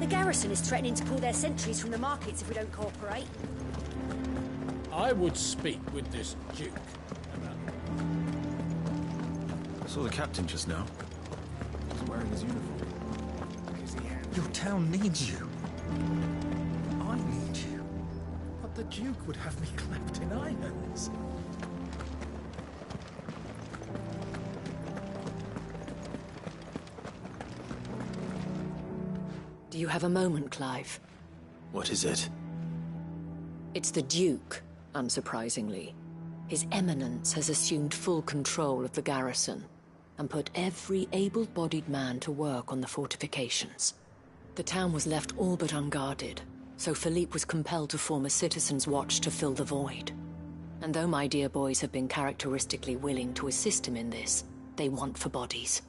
The garrison is threatening to pull their sentries from the markets if we don't cooperate. I would speak with this Duke about it. I saw the captain just now. He was wearing his uniform. Your town needs you. I need you. But the Duke would have me clapped in irons. Do you have a moment, Clive? What is it? It's the Duke, unsurprisingly. His Eminence has assumed full control of the garrison and put every able-bodied man to work on the fortifications. The town was left all but unguarded, so Philippe was compelled to form a citizens' watch to fill the void. And though my dear boys have been characteristically willing to assist him in this, they want for bodies.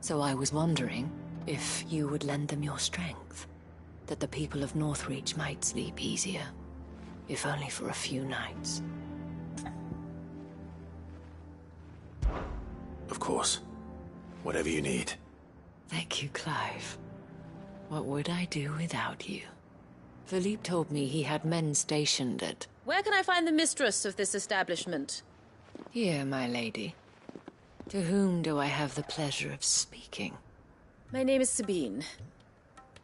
So I was wondering if you would lend them your strength, that the people of Northreach might sleep easier, if only for a few nights. Of course. Whatever you need. Thank you, Clive. What would I do without you? Philippe told me he had men stationed at... Where can I find the mistress of this establishment? Here, my lady. To whom do I have the pleasure of speaking? My name is Sabine,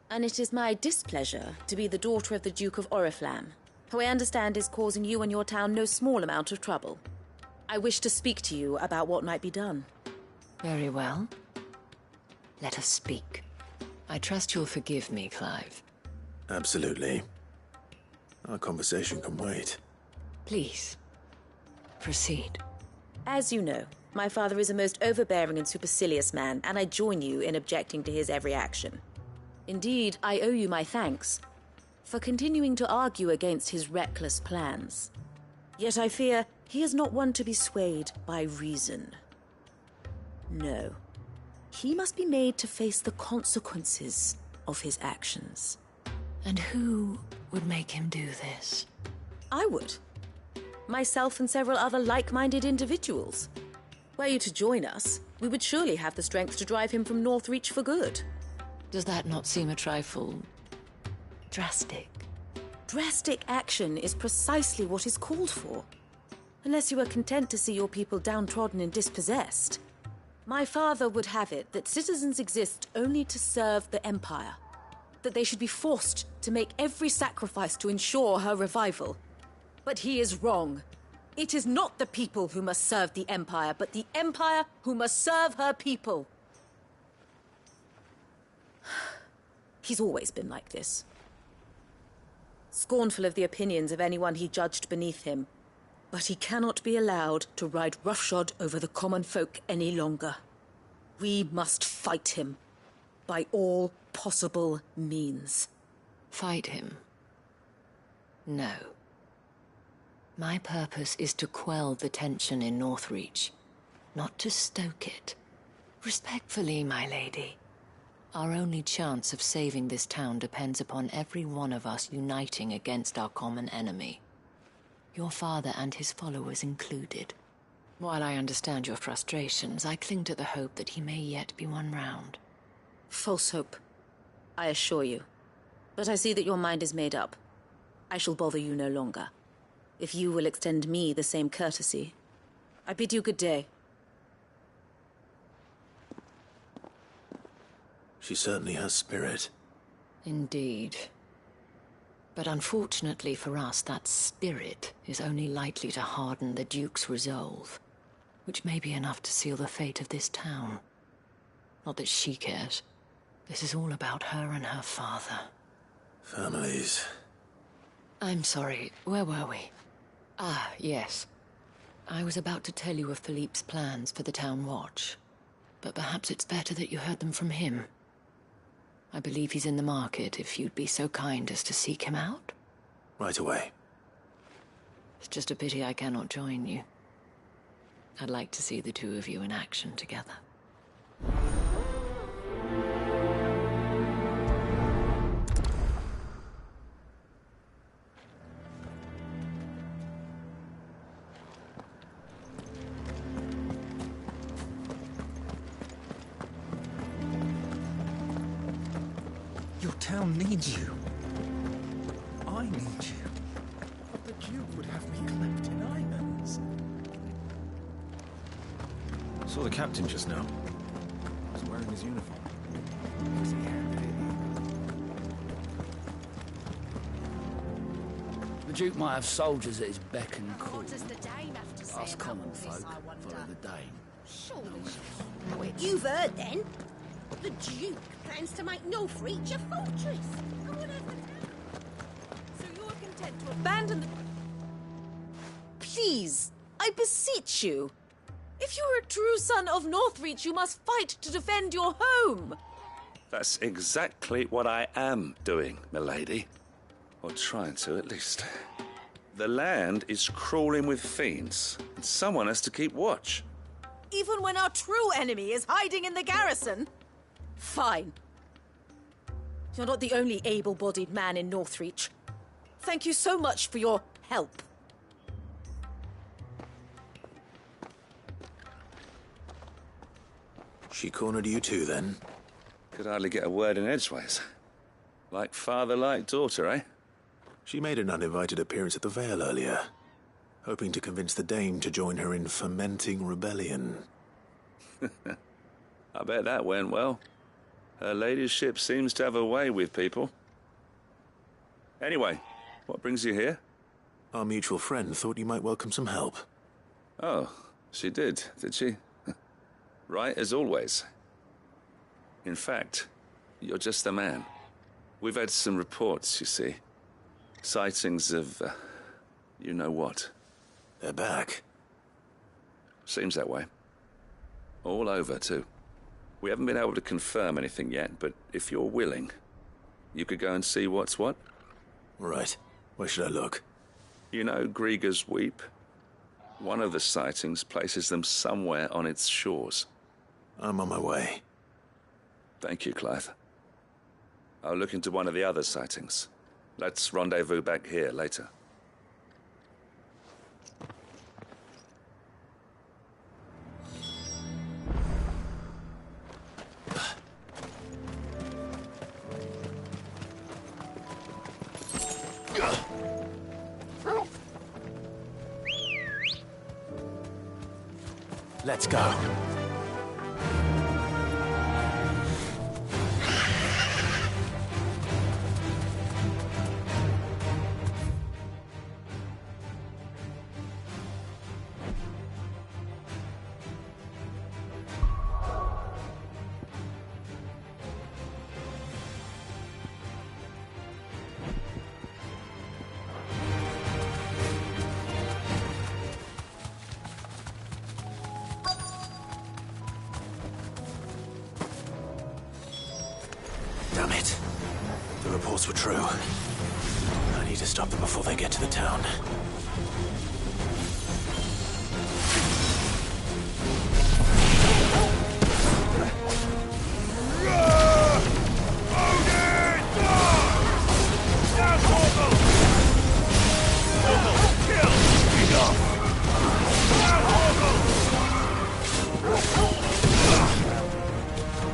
and it is my displeasure to be the daughter of the Duke of Oriflamme, who I understand is causing you and your town no small amount of trouble. I wish to speak to you about what might be done. Very well. Let us speak. I trust you'll forgive me, Clive. Absolutely. Our conversation can wait. Please, proceed. As you know, my father is a most overbearing and supercilious man, and I join you in objecting to his every action. Indeed, I owe you my thanks for continuing to argue against his reckless plans. Yet I fear he is not one to be swayed by reason. No. He must be made to face the consequences of his actions. And who would make him do this? I would. Myself and several other like-minded individuals. Were you to join us, we would surely have the strength to drive him from Northreach for good. Does that not seem a trifle... drastic? Drastic action is precisely what is called for. Unless you are content to see your people downtrodden and dispossessed. My father would have it that citizens exist only to serve the Empire. That they should be forced to make every sacrifice to ensure her revival. But he is wrong. It is not the people who must serve the Empire, but the Empire who must serve her people. He's always been like this. Scornful of the opinions of anyone he judged beneath him. But he cannot be allowed to ride roughshod over the common folk any longer. We must fight him. By all possible means. Fight him? No. My purpose is to quell the tension in Northreach, not to stoke it. Respectfully, my lady. Our only chance of saving this town depends upon every one of us uniting against our common enemy. Your father and his followers included. While I understand your frustrations, I cling to the hope that he may yet be won round. False hope, I assure you. But I see that your mind is made up. I shall bother you no longer. If you will extend me the same courtesy, I bid you good day. She certainly has spirit. Indeed. But unfortunately for us, that spirit is only likely to harden the Duke's resolve, which may be enough to seal the fate of this town. Not that she cares. This is all about her and her father. Families. I'm sorry, where were we? Ah, yes. I was about to tell you of Philippe's plans for the town watch, but perhaps it's better that you heard them from him. I believe he's in the market, if you'd be so kind as to seek him out. Right away. It's just a pity I cannot join you. I'd like to see the two of you in action together. Your town needs you. I need you. But the Duke would have me clapped in irons. Saw the captain just now. He was wearing his uniform. Because he handed it in. The Duke might have soldiers at his beck and call. What does the Dame have to say Us about common all this, folk I wonder? follow the Dame. Surely. You've heard then. The Duke plans to make Northreach a fortress. And what have So you're content to abandon the... Please, I beseech you. If you are a true son of Northreach, you must fight to defend your home. That's exactly what I am doing, milady. Or trying to, at least. The land is crawling with fiends, and someone has to keep watch. Even when our true enemy is hiding in the garrison? Fine. You're not the only able-bodied man in Northreach. Thank you so much for your help. She cornered you too, then? Could hardly get a word in edgeways. Like father, like daughter, eh? She made an uninvited appearance at the Vale earlier, hoping to convince the Dame to join her in fomenting rebellion. I bet that went well. Her ladyship seems to have a way with people. Anyway, what brings you here? Our mutual friend thought you might welcome some help. Oh, she did she? Right as always. In fact, you're just the man. We've had some reports, you see. Sightings of, you know what. They're back. Seems that way. All over, too. We haven't been able to confirm anything yet, but if you're willing, you could go and see what's what. Right. Where should I look? You know Grieger's Weep? One of the sightings places them somewhere on its shores. I'm on my way. Thank you, Clive. I'll look into one of the other sightings. Let's rendezvous back here later. Let's go. Damn it. The reports were true. I need to stop them before they get to the town.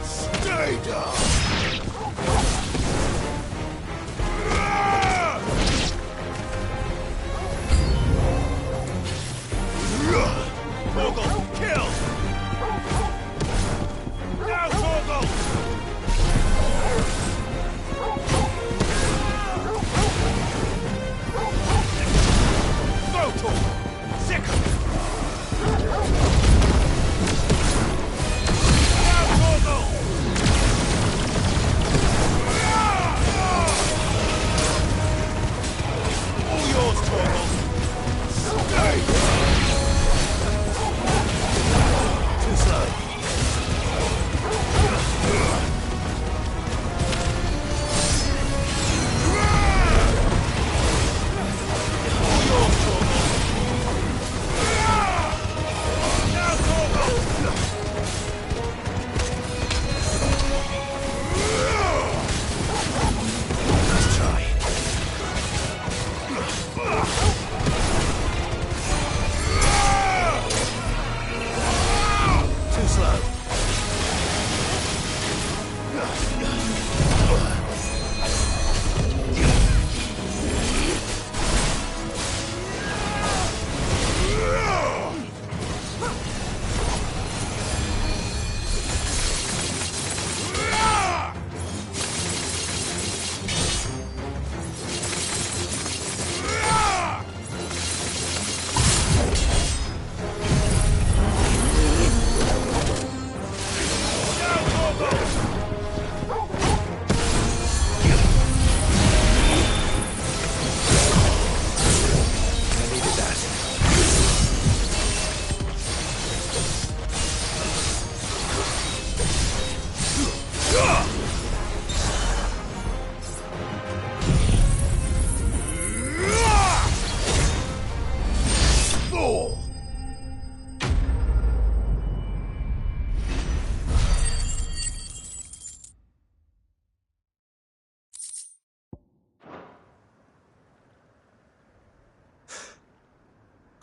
Stay down!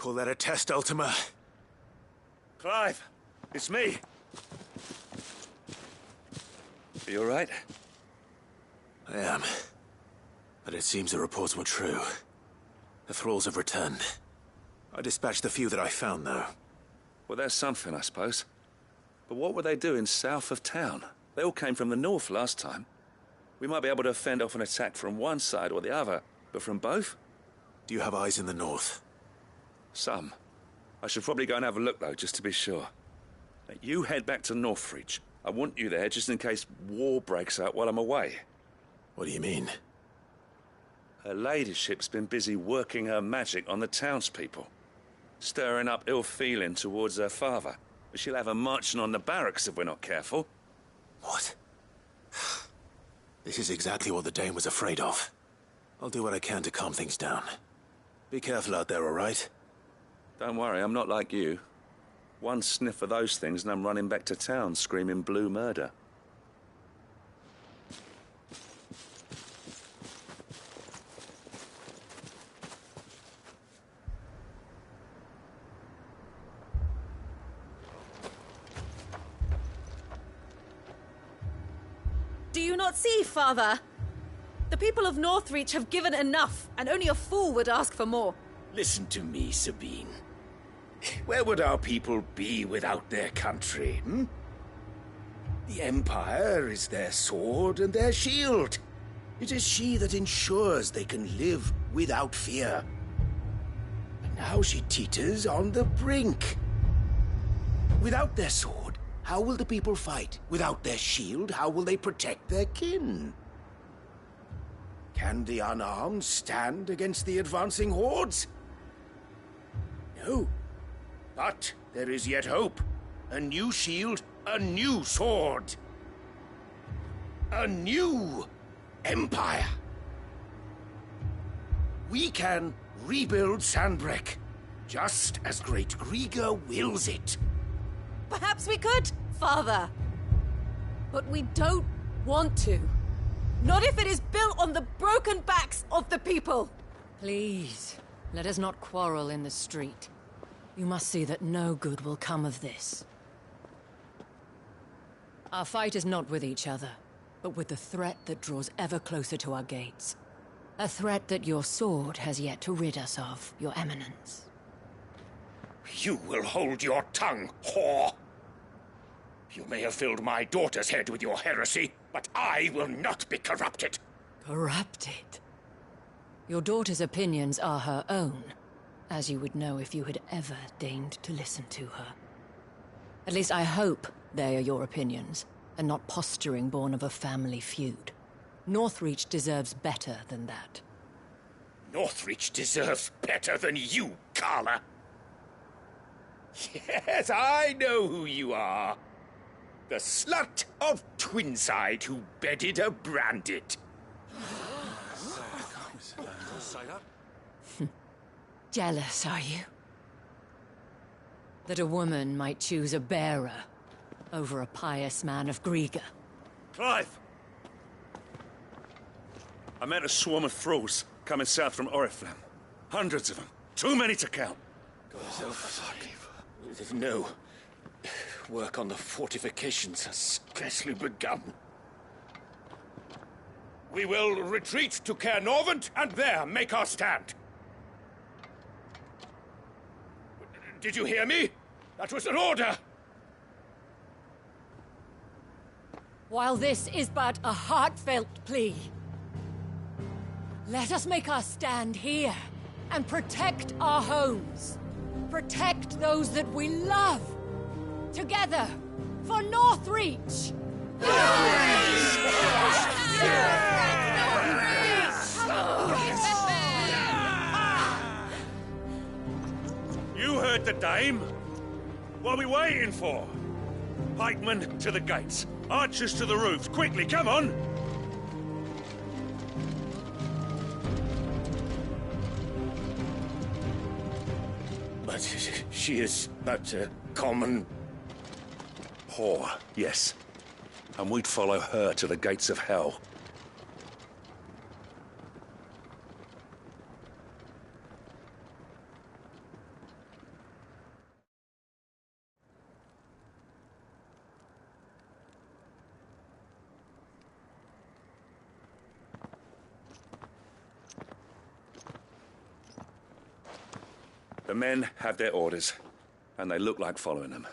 Call that a test, Ultima? Clive, it's me. Are you all right? I am. But it seems the reports were true. The thralls have returned. I dispatched the few that I found, though. Well, that's something, I suppose. But what were they doing south of town? They all came from the north last time. We might be able to fend off an attack from one side or the other, but from both? Do you have eyes in the north? Some. I should probably go and have a look, though, just to be sure. Now, you head back to Northreach. I want you there just in case war breaks out while I'm away. What do you mean? Her ladyship's been busy working her magic on the townspeople, stirring up ill feeling towards her father. She'll have her marching on the barracks if we're not careful. What? This is exactly what the Dane was afraid of. I'll do what I can to calm things down. Be careful out there, all right? Don't worry, I'm not like you. One sniff of those things and I'm running back to town screaming blue murder. Do you not see, Father? The people of Northreach have given enough, and only a fool would ask for more. Listen to me, Sabine. Where would our people be without their country, hmm? The Empire is their sword and their shield. It is she that ensures they can live without fear. And now she teeters on the brink. Without their sword, how will the people fight? Without their shield, how will they protect their kin? Can the unarmed stand against the advancing hordes? No. But there is yet hope. A new shield, a new sword. A new empire. We can rebuild Sandbreck, just as Great Griga wills it. Perhaps we could, Father. But we don't want to. Not if it is built on the broken backs of the people. Please, let us not quarrel in the street. You must see that no good will come of this. Our fight is not with each other, but with the threat that draws ever closer to our gates. A threat that your sword has yet to rid us of, Your Eminence. You will hold your tongue, whore! You may have filled my daughter's head with your heresy, but I will not be corrupted. Corrupted? Your daughter's opinions are her own, as you would know if you had ever deigned to listen to her. At least I hope they are your opinions, and not posturing born of a family feud. Northreach deserves better than that. Northreach deserves better than you, Carla. Yes, I know who you are. The slut of Twinside who bedded a Branded. Jealous, are you? That a woman might choose a bearer over a pious man of Griga. Clive! I met a swarm of thralls coming south from Oriflamme. Hundreds of them. Too many to count. No. Work on the fortifications has scarcely begun. We will retreat to Caer Norvent and there make our stand. Did you hear me? That was an order! While this is but a heartfelt plea, let us make our stand here and protect our homes. Protect those that we love. Together, for Northreach! You heard the dame. What are we waiting for? Pikemen to the gates. Archers to the roofs. Quickly, come on! But she is but a common... whore, yes. And we'd follow her to the gates of hell. The men have their orders, and they look like following them.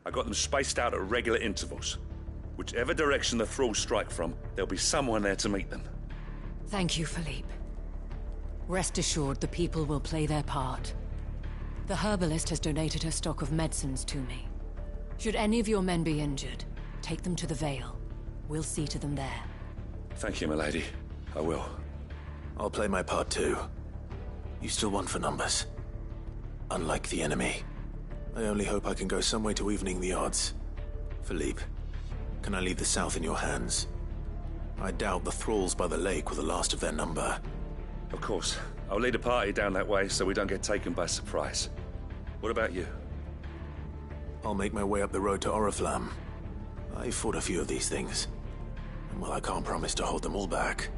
I got them spaced out at regular intervals. Whichever direction the thralls strike from, there'll be someone there to meet them. Thank you, Philippe. Rest assured, the people will play their part. The herbalist has donated her stock of medicines to me. Should any of your men be injured, take them to the Vale. We'll see to them there. Thank you, milady. I will. I'll play my part too. You still want for numbers. Unlike the enemy. I only hope I can go some way to evening the odds. Philippe, can I leave the south in your hands? I doubt the thralls by the lake were the last of their number. Of course. I'll lead a party down that way so we don't get taken by surprise. What about you? I'll make my way up the road to Oriflamme. I fought a few of these things. And while I can't promise to hold them all back,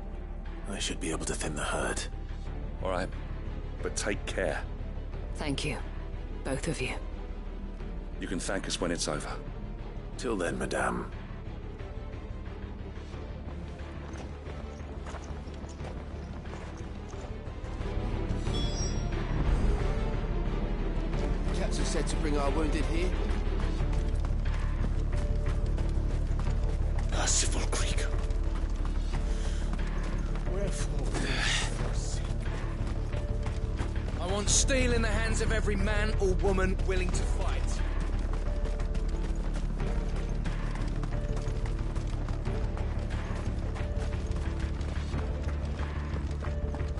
I should be able to thin the herd. All right. But take care. Thank you. Both of you. You can thank us when it's over. Till then, madame. Captain said to bring our wounded here. Merciful Creek. Wherefore? I want steel in the hands of every man or woman willing to fight.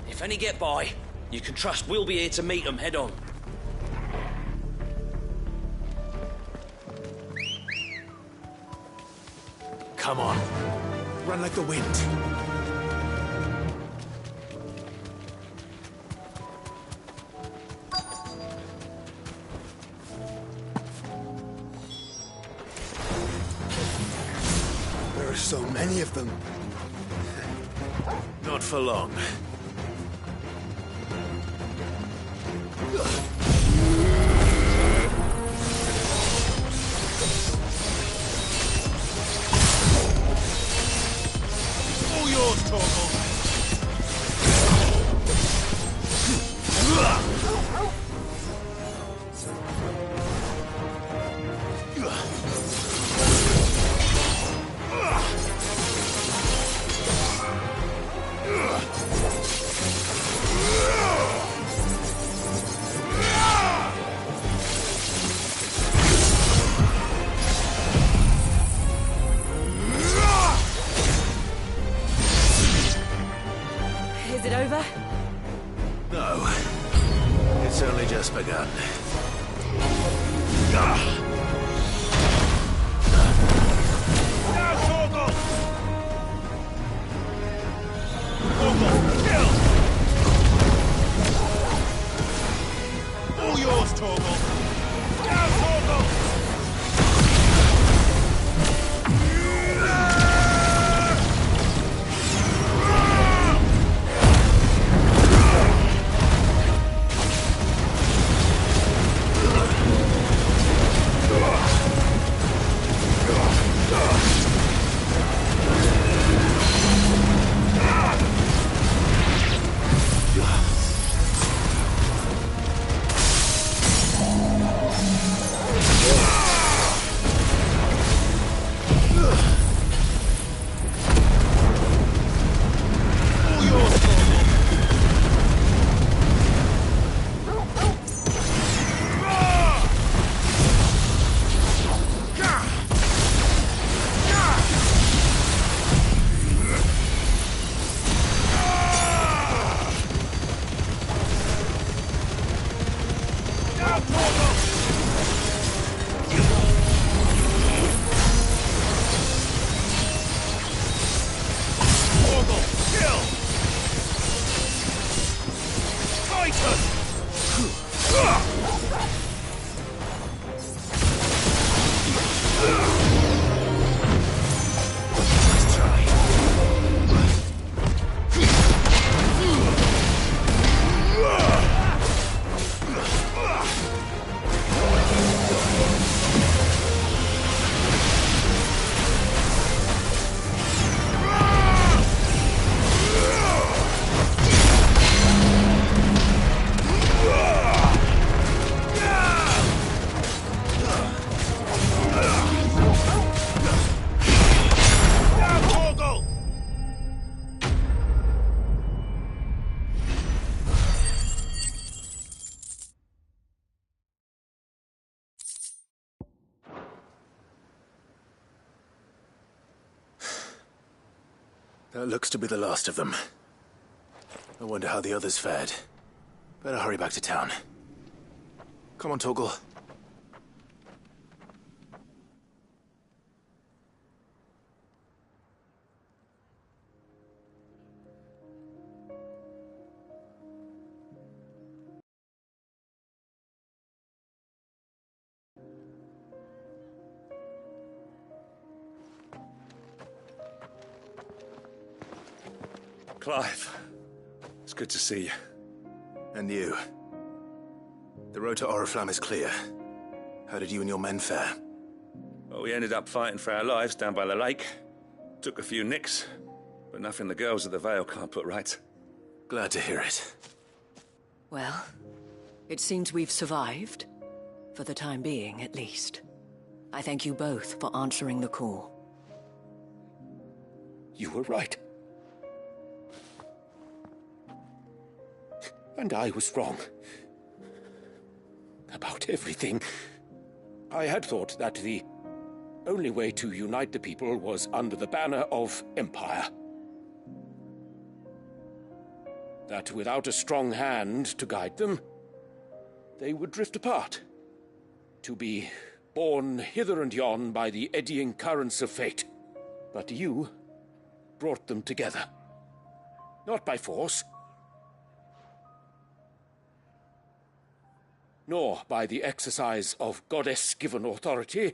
If any get by, you can trust we'll be here to meet them head on. Come on. Run like the wind. There are so many of them. Not for long. All yours, Torgal. That looks to be the last of them. I wonder how the others fared. Better hurry back to town. Come on, Torgal. Clive, it's good to see you. And you. The road to Oriflamme is clear. How did you and your men fare? Well, we ended up fighting for our lives down by the lake. Took a few nicks, but nothing the girls of the Vale can't put right. Glad to hear it. Well, it seems we've survived. For the time being, at least. I thank you both for answering the call. You were right. And I was wrong. About everything. I had thought that the only way to unite the people was under the banner of Empire. That without a strong hand to guide them, they would drift apart. To be borne hither and yon by the eddying currents of fate. But you brought them together. Not by force, nor by the exercise of goddess-given authority,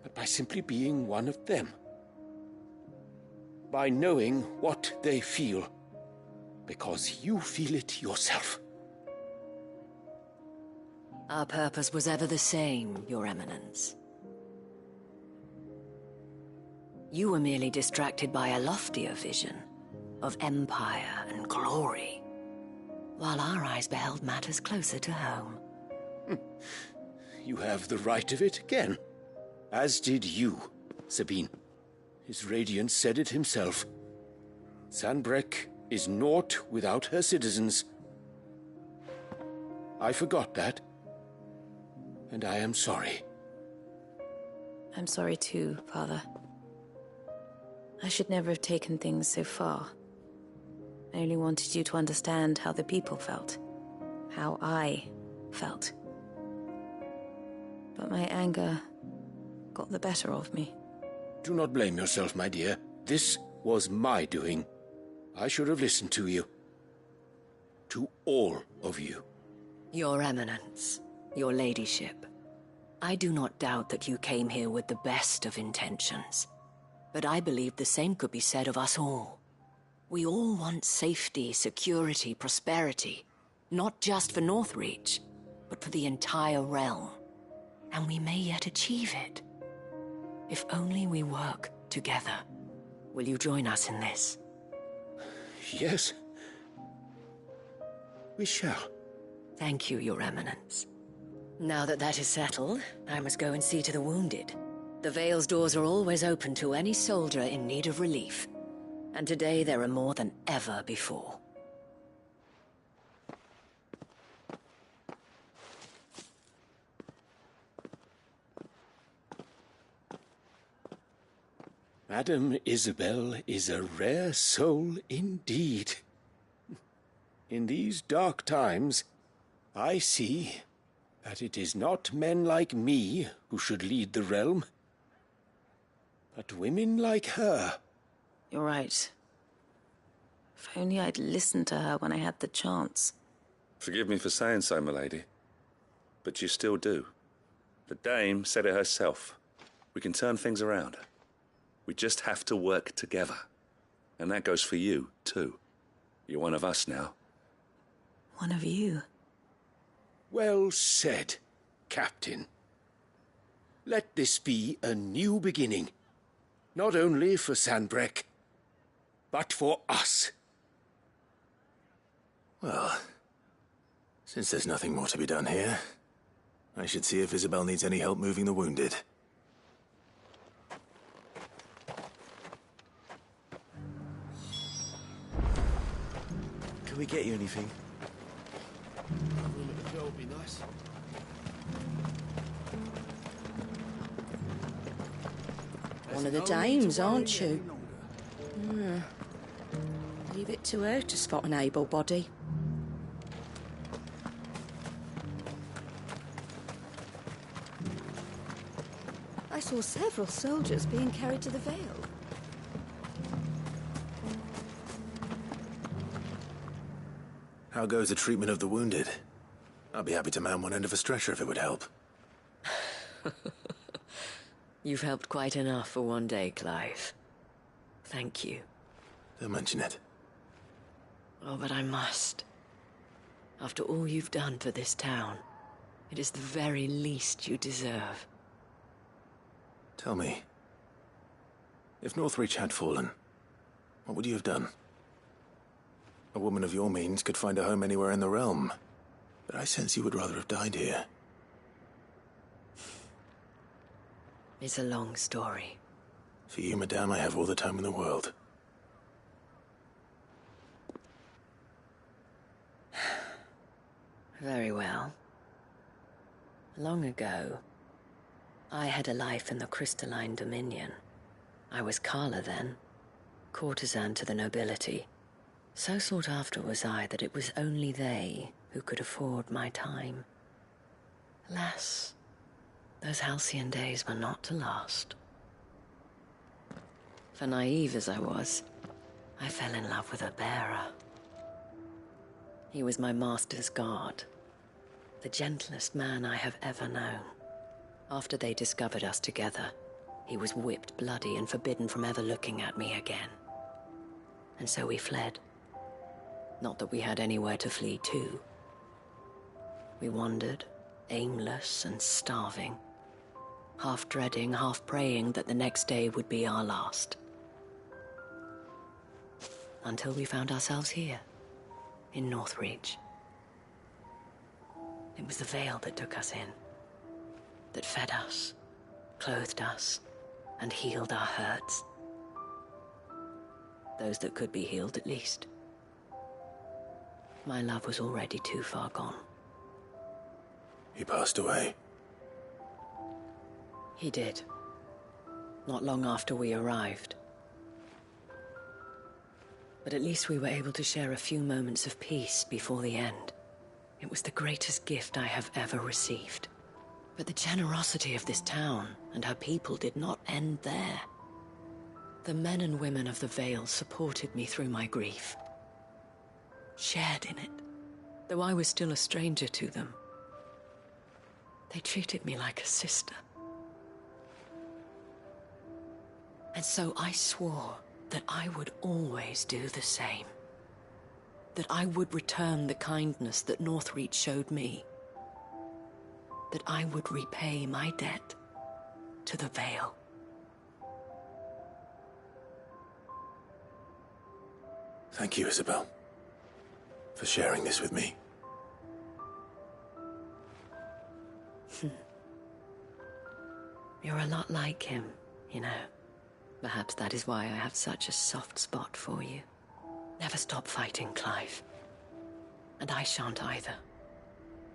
but by simply being one of them. By knowing what they feel, because you feel it yourself. Our purpose was ever the same, Your Eminence. You were merely distracted by a loftier vision of empire and glory, while our eyes beheld matters closer to home. You have the right of it again. As did you, Sabine. His Radiance said it himself. Sanbreque is naught without her citizens. I forgot that. And I am sorry. I'm sorry too, Father. I should never have taken things so far. I only wanted you to understand how the people felt. How I felt. But my anger got the better of me. Do not blame yourself, my dear. This was my doing. I should have listened to you. To all of you. Your Eminence, your Ladyship, I do not doubt that you came here with the best of intentions. But I believe the same could be said of us all. We all want safety, security, prosperity. Not just for Northreach, but for the entire realm. And we may yet achieve it. If only we work together. Will you join us in this? Yes. We shall. Thank you, Your Eminence. Now that that is settled, I must go and see to the wounded. The Vale's doors are always open to any soldier in need of relief. And today there are more than ever before. Madame Isabel is a rare soul indeed. In these dark times, I see that it is not men like me who should lead the realm, but women like her. You're right. If only I'd listened to her when I had the chance. Forgive me for saying so, milady, but you still do. The Dame said it herself. We can turn things around. We just have to work together. And that goes for you, too. You're one of us now. One of you? Well said, Captain. Let this be a new beginning. Not only for Sanbreque, but for us. Well, since there's nothing more to be done here, I should see if Isabel needs any help moving the wounded. Can we get you anything? Room at the door would be nice. One of the dames, aren't you? Leave it to her to spot an able body. I saw several soldiers being carried to the Vale. How goes the treatment of the wounded? I'd be happy to man one end of a stretcher if it would help. You've helped quite enough for one day, Clive. Thank you. Don't mention it. Oh, but I must. After all you've done for this town, it is the very least you deserve. Tell me, if Northreach had fallen, what would you have done? A woman of your means could find a home anywhere in the realm, but I sense you would rather have died here. It's a long story. For you, madame, I have all the time in the world. Very well. Long ago, I had a life in the Crystalline Dominion. I was Carla then, courtesan to the nobility. So sought after was I that it was only they who could afford my time. Alas, those halcyon days were not to last. For naive as I was, I fell in love with a bearer. He was my master's guard, the gentlest man I have ever known. After they discovered us together, he was whipped bloody and forbidden from ever looking at me again. And so we fled. Not that we had anywhere to flee to. We wandered, aimless and starving, half dreading, half praying that the next day would be our last. Until we found ourselves here, in Northreach. It was the Vale that took us in, that fed us, clothed us, and healed our hurts. Those that could be healed, at least. My love was already too far gone. He passed away. He did. Not long after we arrived. But at least we were able to share a few moments of peace before the end. It was the greatest gift I have ever received. But the generosity of this town and her people did not end there. The men and women of the Vale supported me through my grief. Shared in it, though I was still a stranger to them. They treated me like a sister. And so I swore that I would always do the same. That I would return the kindness that Northreach showed me. That I would repay my debt to the Vale. Thank you, Isabel, for sharing this with me. You're a lot like him, you know. Perhaps that is why I have such a soft spot for you. Never stop fighting, Clive. And I shan't either.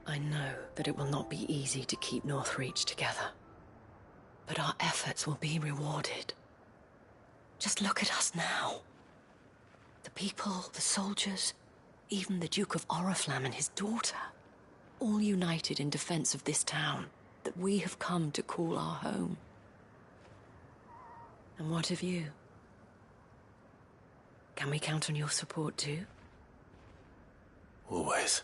I know that it will not be easy to keep Northreach together. But our efforts will be rewarded. Just look at us now. The people, the soldiers, even the Duke of Oriflamme and his daughter, all united in defense of this town that we have come to call our home. And what of you? Can we count on your support too? Always.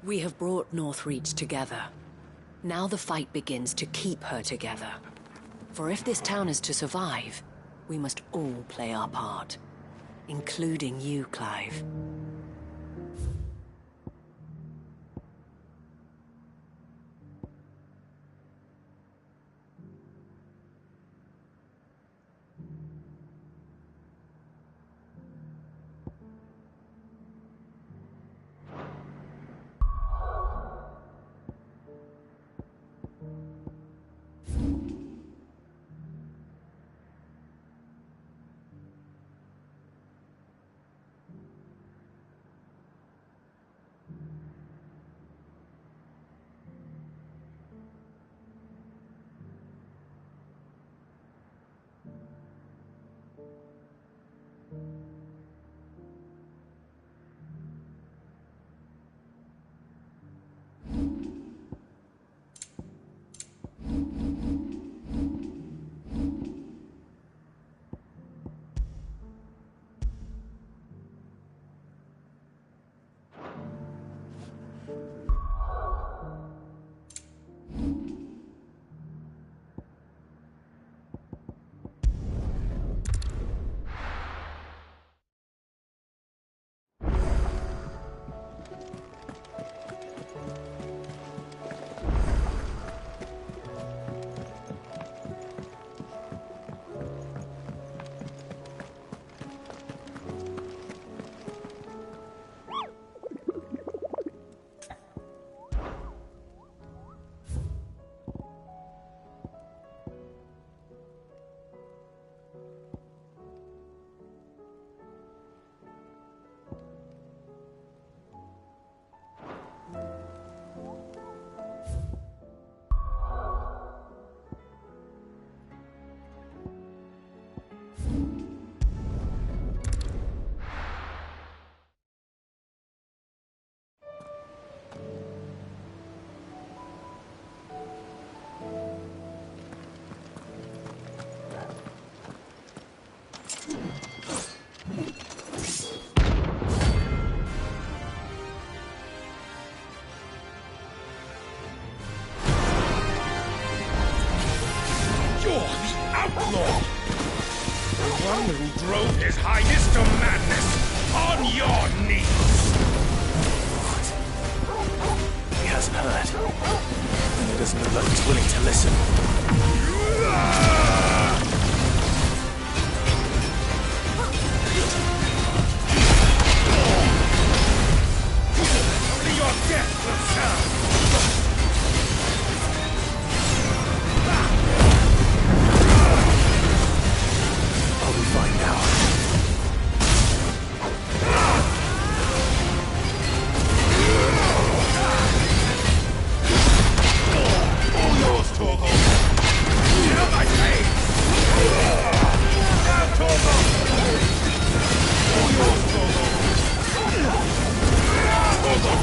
We have brought Northreach together. Now the fight begins to keep her together. For if this town is to survive, we must all play our part. Including you, Clive. outlaw! The one who drove His Highness to madness! On your knees! What? He hasn't heard. And it doesn't look like he's willing to listen. Only your death will serve! I'll be fine now. All yours, Torgo! Get on my face! Now, Torgo! All yours, Torgo! Torgo!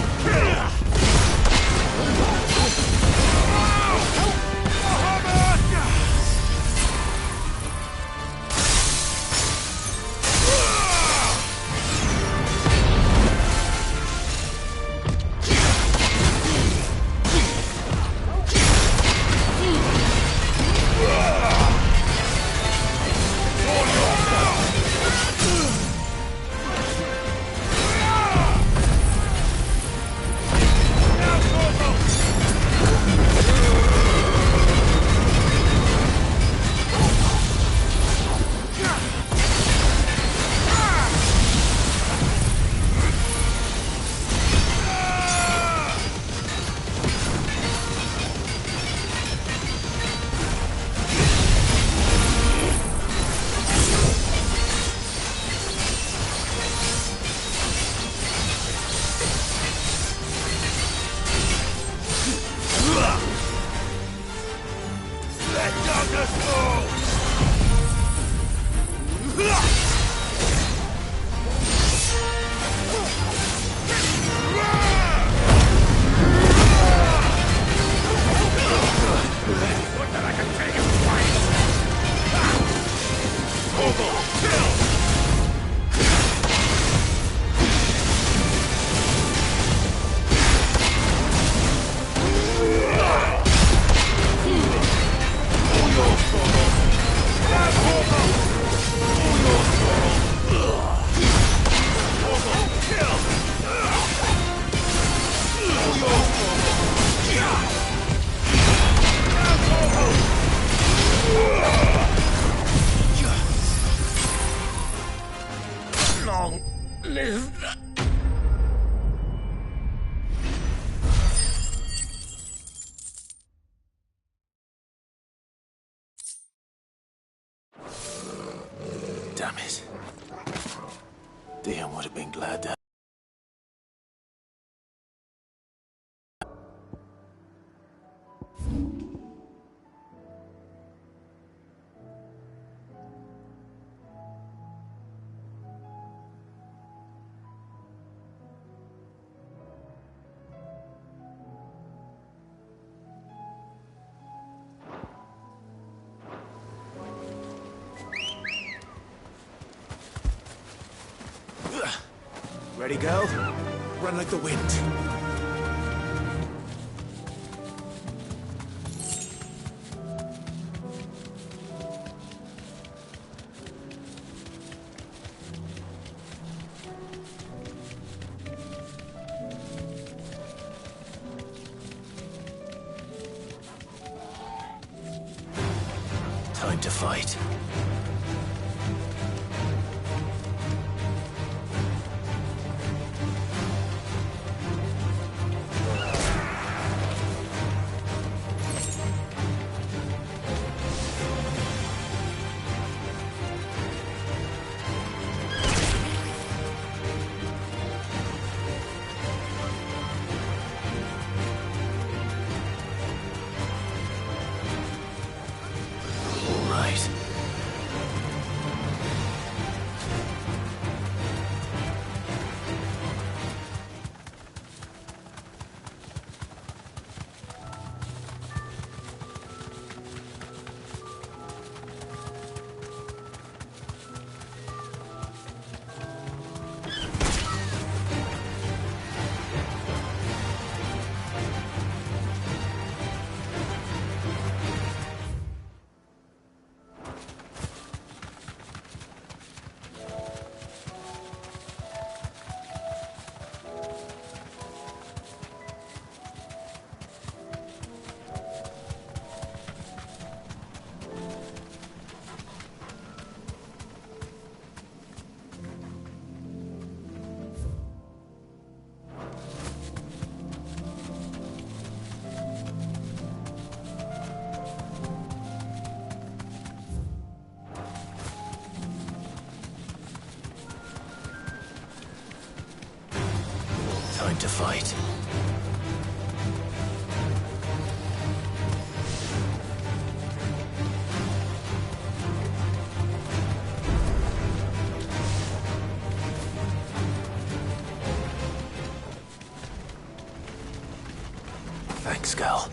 Long live... Damn it. Dion would have been glad that... Ready, girl? Run like the wind. Time to fight. to fight. Thanks, Gal.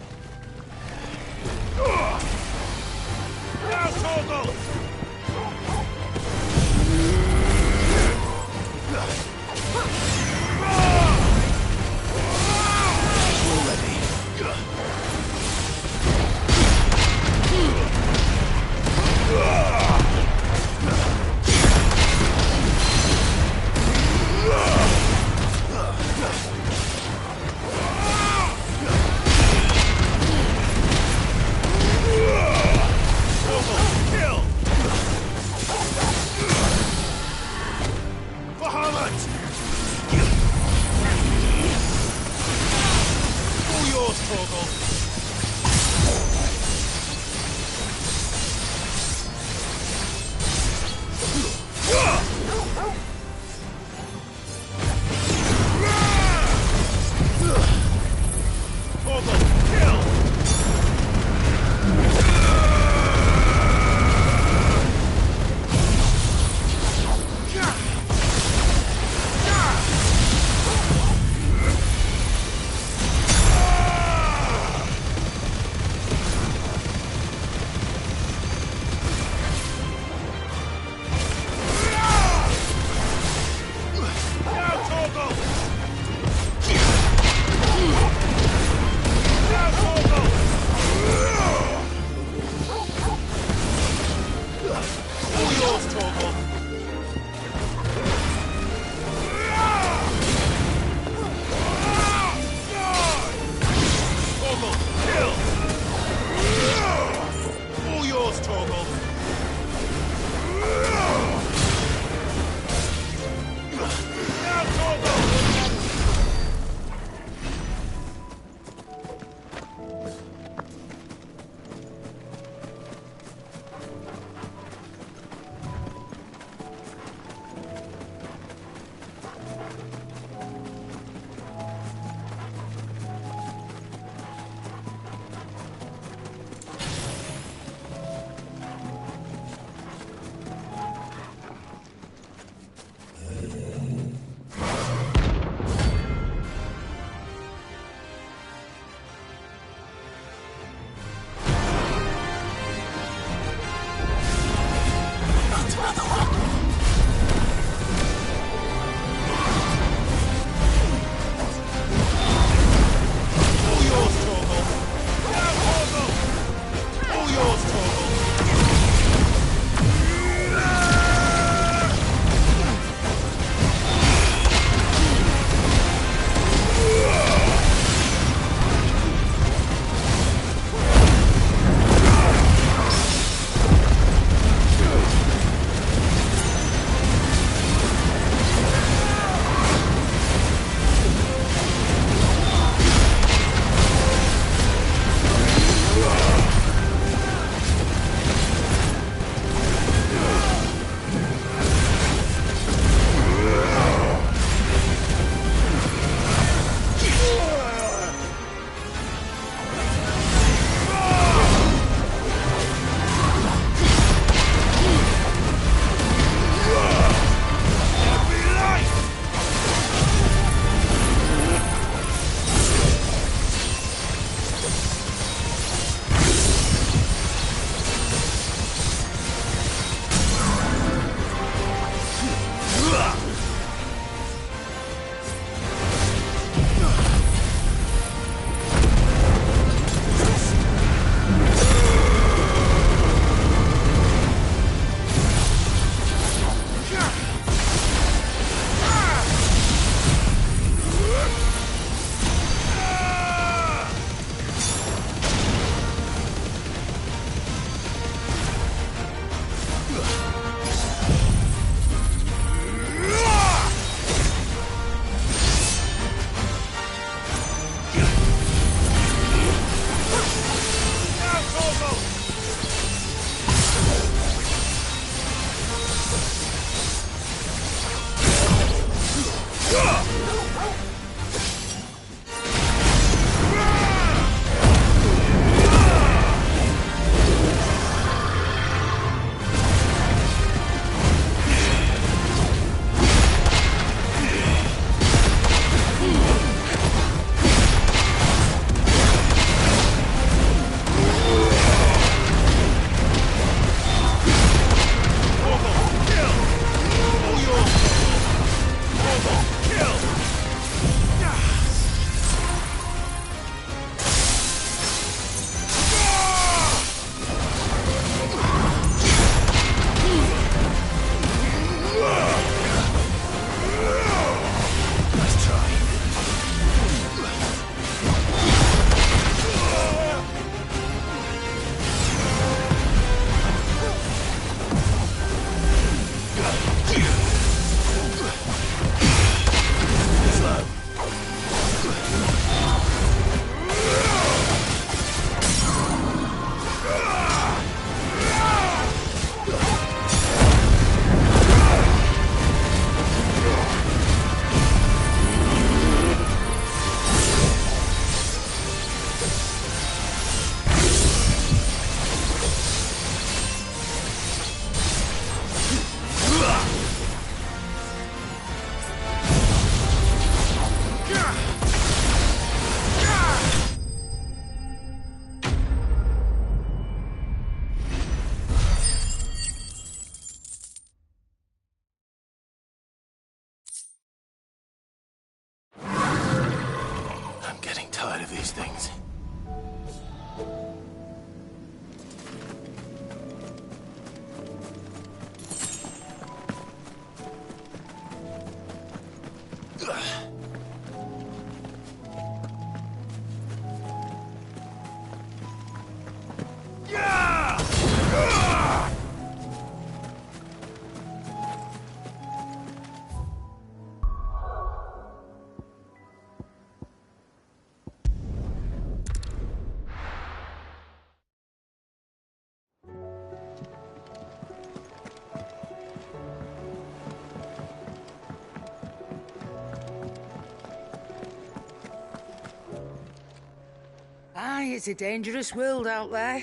Aye, it's a dangerous world out there.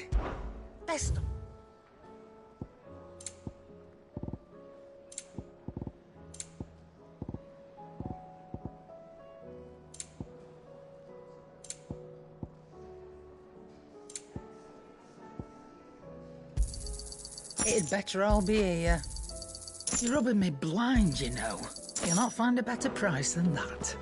Best. It'd better all be here. You're rubbing me blind, you know. You'll not find a better price than that.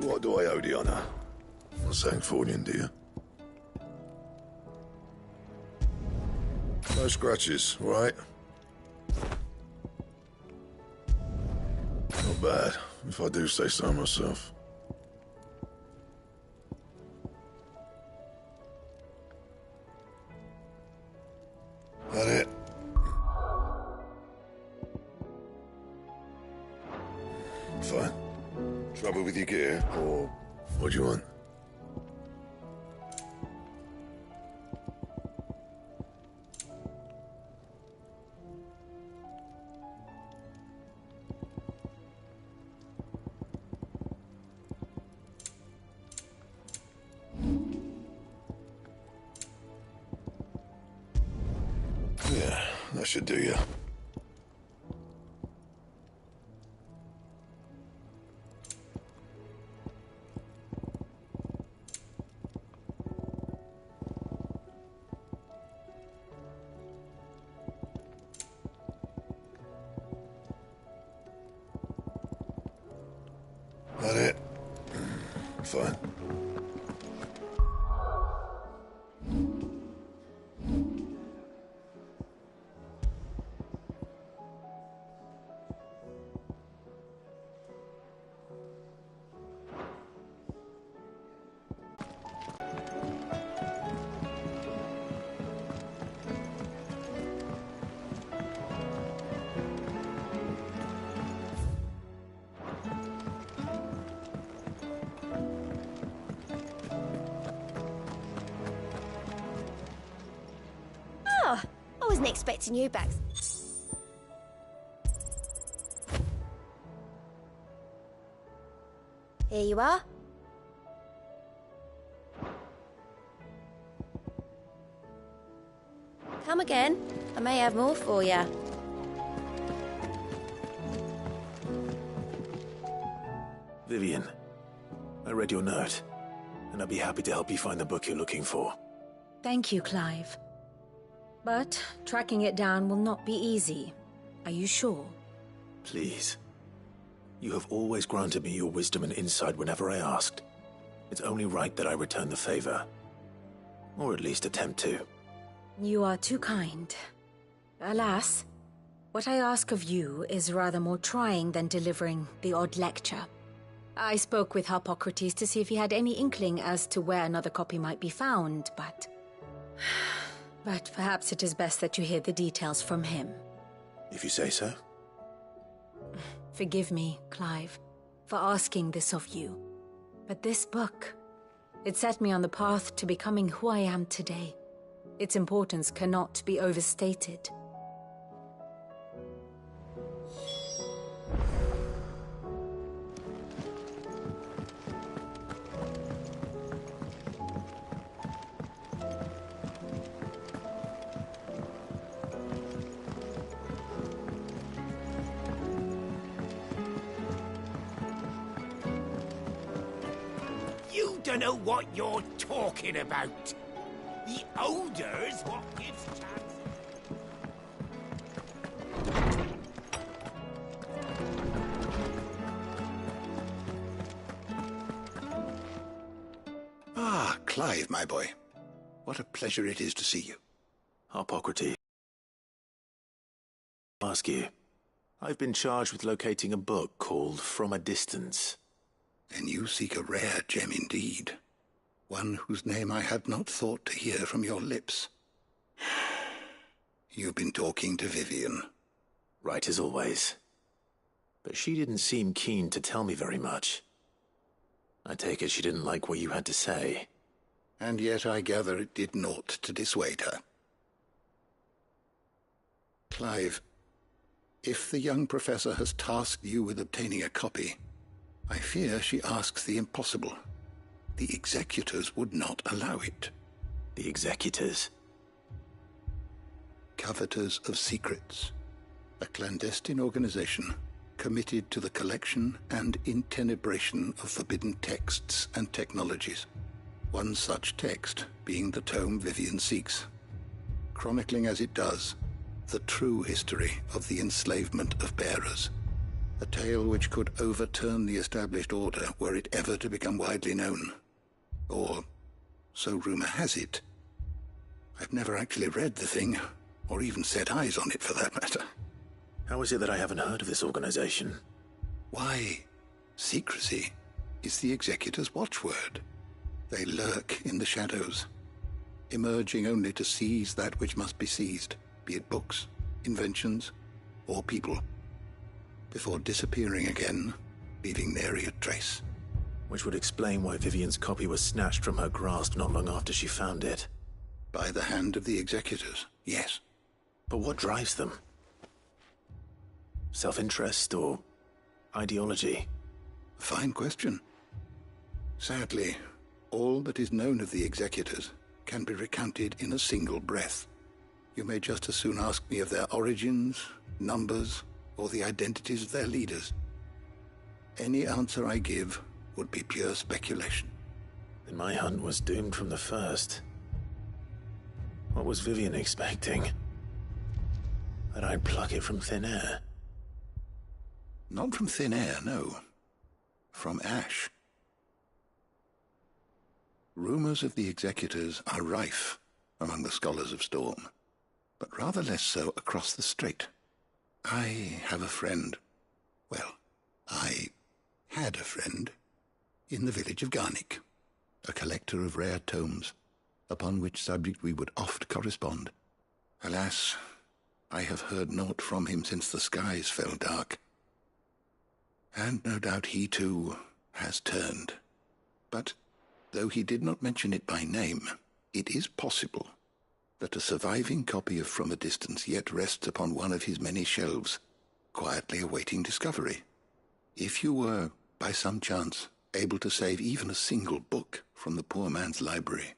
What do I owe the honour? Not Sanktfordian, do you? No scratches, right? Not bad, if I do say so myself. That it? Fine. Trouble with your gear, or what do you want? Yeah, that should do you. That it? Fine. Oh, I wasn't expecting you back. Here you are. Come again. I may have more for you. Vivian, I read your note, and I'd be happy to help you find the book you're looking for. Thank you, Clive. But tracking it down will not be easy. Are you sure? Please. You have always granted me your wisdom and insight whenever I asked. It's only right that I return the favor. Or at least attempt to. You are too kind. Alas, what I ask of you is rather more trying than delivering the odd lecture. I spoke with Hippocrates to see if he had any inkling as to where another copy might be found, but... But perhaps it is best that you hear the details from him. If you say so. Forgive me, Clive, for asking this of you. But this book, it set me on the path to becoming who I am today. Its importance cannot be overstated. You don't know what you're talking about. The odor's what gives chance. Ah, Clive, my boy. What a pleasure it is to see you. Hippocrates. I'll ask you. I've been charged with locating a book called From a Distance. Then you seek a rare gem indeed. One whose name I had not thought to hear from your lips. You've been talking to Vivian. Right as always. but she didn't seem keen to tell me very much. I take it she didn't like what you had to say. And yet I gather it did naught to dissuade her. Clive, if the young professor has tasked you with obtaining a copy, I fear she asks the impossible. The executors would not allow it. The executors? Coveters of Secrets, a clandestine organization committed to the collection and intenebration of forbidden texts and technologies. One such text being the tome Vivian seeks, chronicling as it does the true history of the enslavement of bearers, a tale which could overturn the established order were it ever to become widely known. Or, so rumor has it. I've never actually read the thing, or even set eyes on it for that matter. How is it that I haven't heard of this organization? Why, secrecy is the Executor's watchword. They lurk in the shadows, emerging only to seize that which must be seized, be it books, inventions, or people, before disappearing again, leaving nary a trace. Which would explain why Vivian's copy was snatched from her grasp not long after she found it. By the hand of the Executors, yes. But what drives them? Self-interest or ideology? A fine question. Sadly, all that is known of the Executors can be recounted in a single breath. You may just as soon ask me of their origins, numbers, or the identities of their leaders. Any answer I give would be pure speculation. Then my hunt was doomed from the first. What was Vivian expecting? That I'd pluck it from thin air? Not from thin air, no. From ash. Rumors of the Executors are rife among the scholars of Storm, but rather less so across the Strait. I have a friend. Well, I had a friend in the village of Garnick, a collector of rare tomes, upon which subject we would oft correspond. Alas, I have heard naught from him since the skies fell dark. And no doubt he, too, has turned. But, though he did not mention it by name, it is possible that a surviving copy of From a Distance yet rests upon one of his many shelves, quietly awaiting discovery. If you were, by some chance, able to save even a single book from the poor man's library,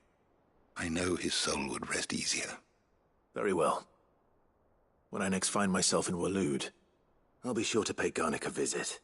I know his soul would rest easier. Very well. When I next find myself in Waloed, I'll be sure to pay Garnick a visit.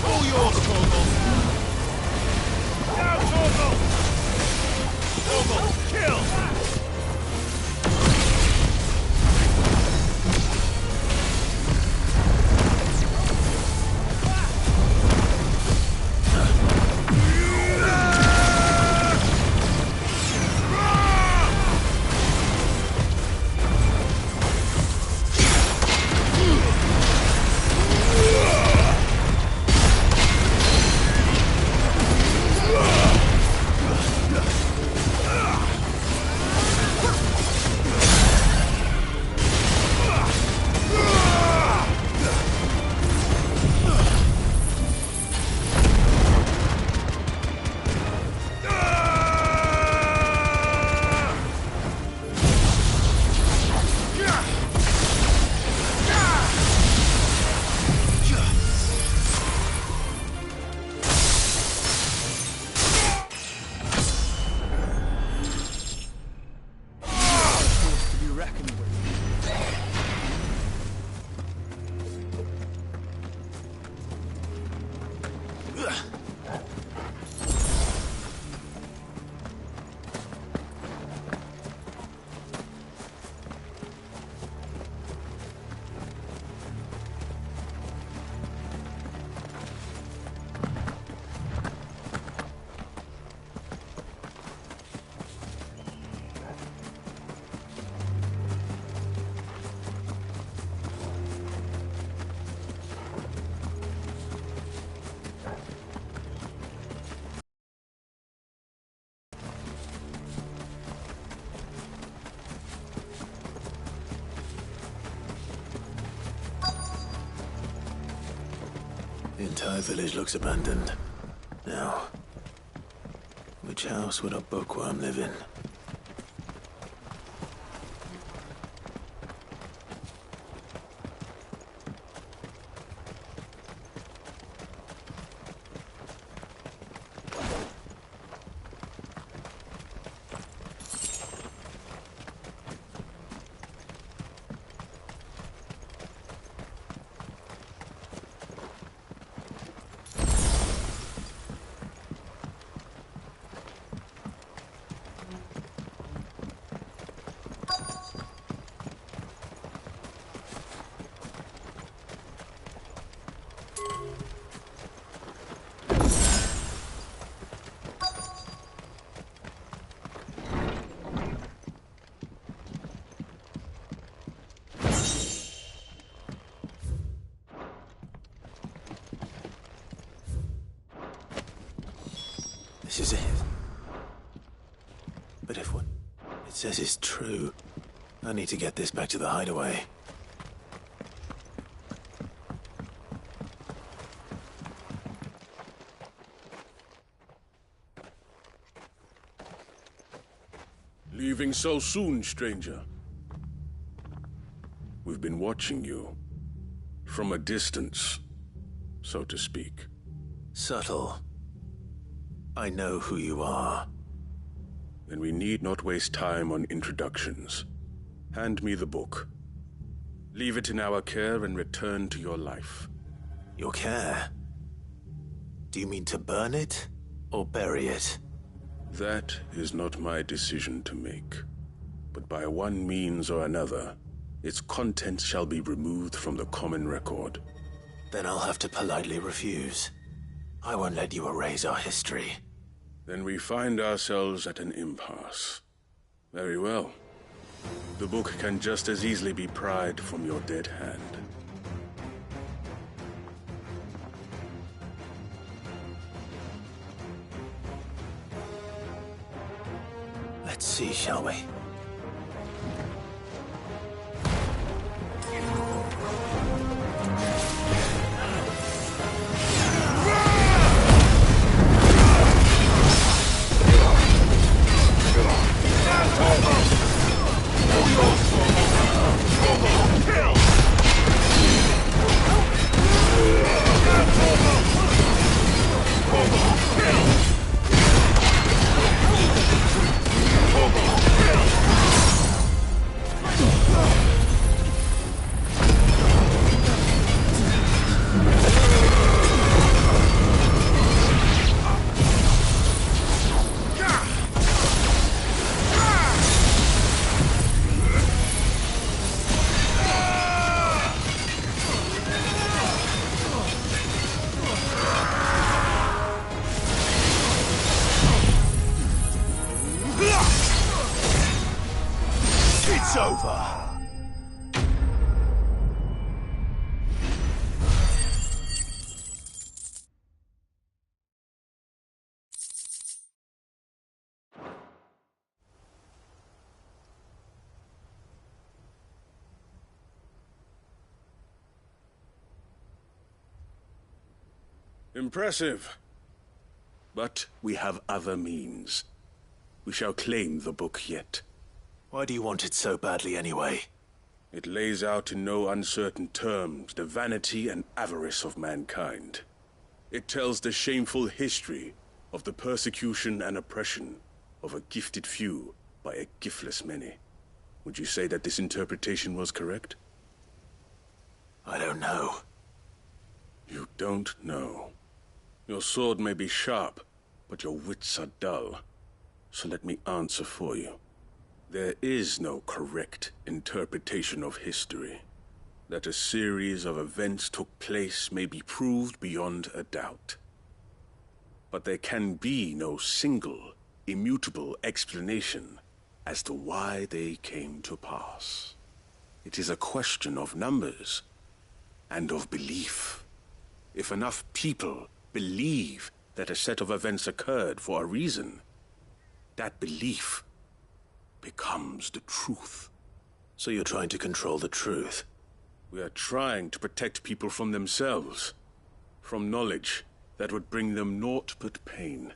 All yours, Torgal! Now, Torgal! Torgal, kill! The entire village looks abandoned. Now, which house would a bookworm live in? This is it. But if what it says is true, I need to get this back to the hideaway. Leaving so soon, stranger? We've been watching you. From a distance, so to speak. Subtle. I know who you are. Then we need not waste time on introductions. Hand me the book. Leave it in our care and return to your life. Your care? Do you mean to burn it or bury it? That is not my decision to make. But by one means or another, its contents shall be removed from the common record. Then I'll have to politely refuse. I won't let you erase our history. Then we find ourselves at an impasse. Very well. The book can just as easily be pried from your dead hand. Let's see, shall we? over. Impressive. But we have other means. We shall claim the book yet. Why do you want it so badly anyway? It lays out in no uncertain terms the vanity and avarice of mankind. It tells the shameful history of the persecution and oppression of a gifted few by a giftless many. Would you say that this interpretation was correct? I don't know. You don't know. Your sword may be sharp, but your wits are dull. So let me answer for you. There is no correct interpretation of history. That a series of events took place may be proved beyond a doubt. But there can be no single, immutable explanation as to why they came to pass. It is a question of numbers and of belief. If enough people believe that a set of events occurred for a reason, that belief becomes the truth. So you're trying to control the truth? We are trying to protect people from themselves, from knowledge that would bring them naught but pain.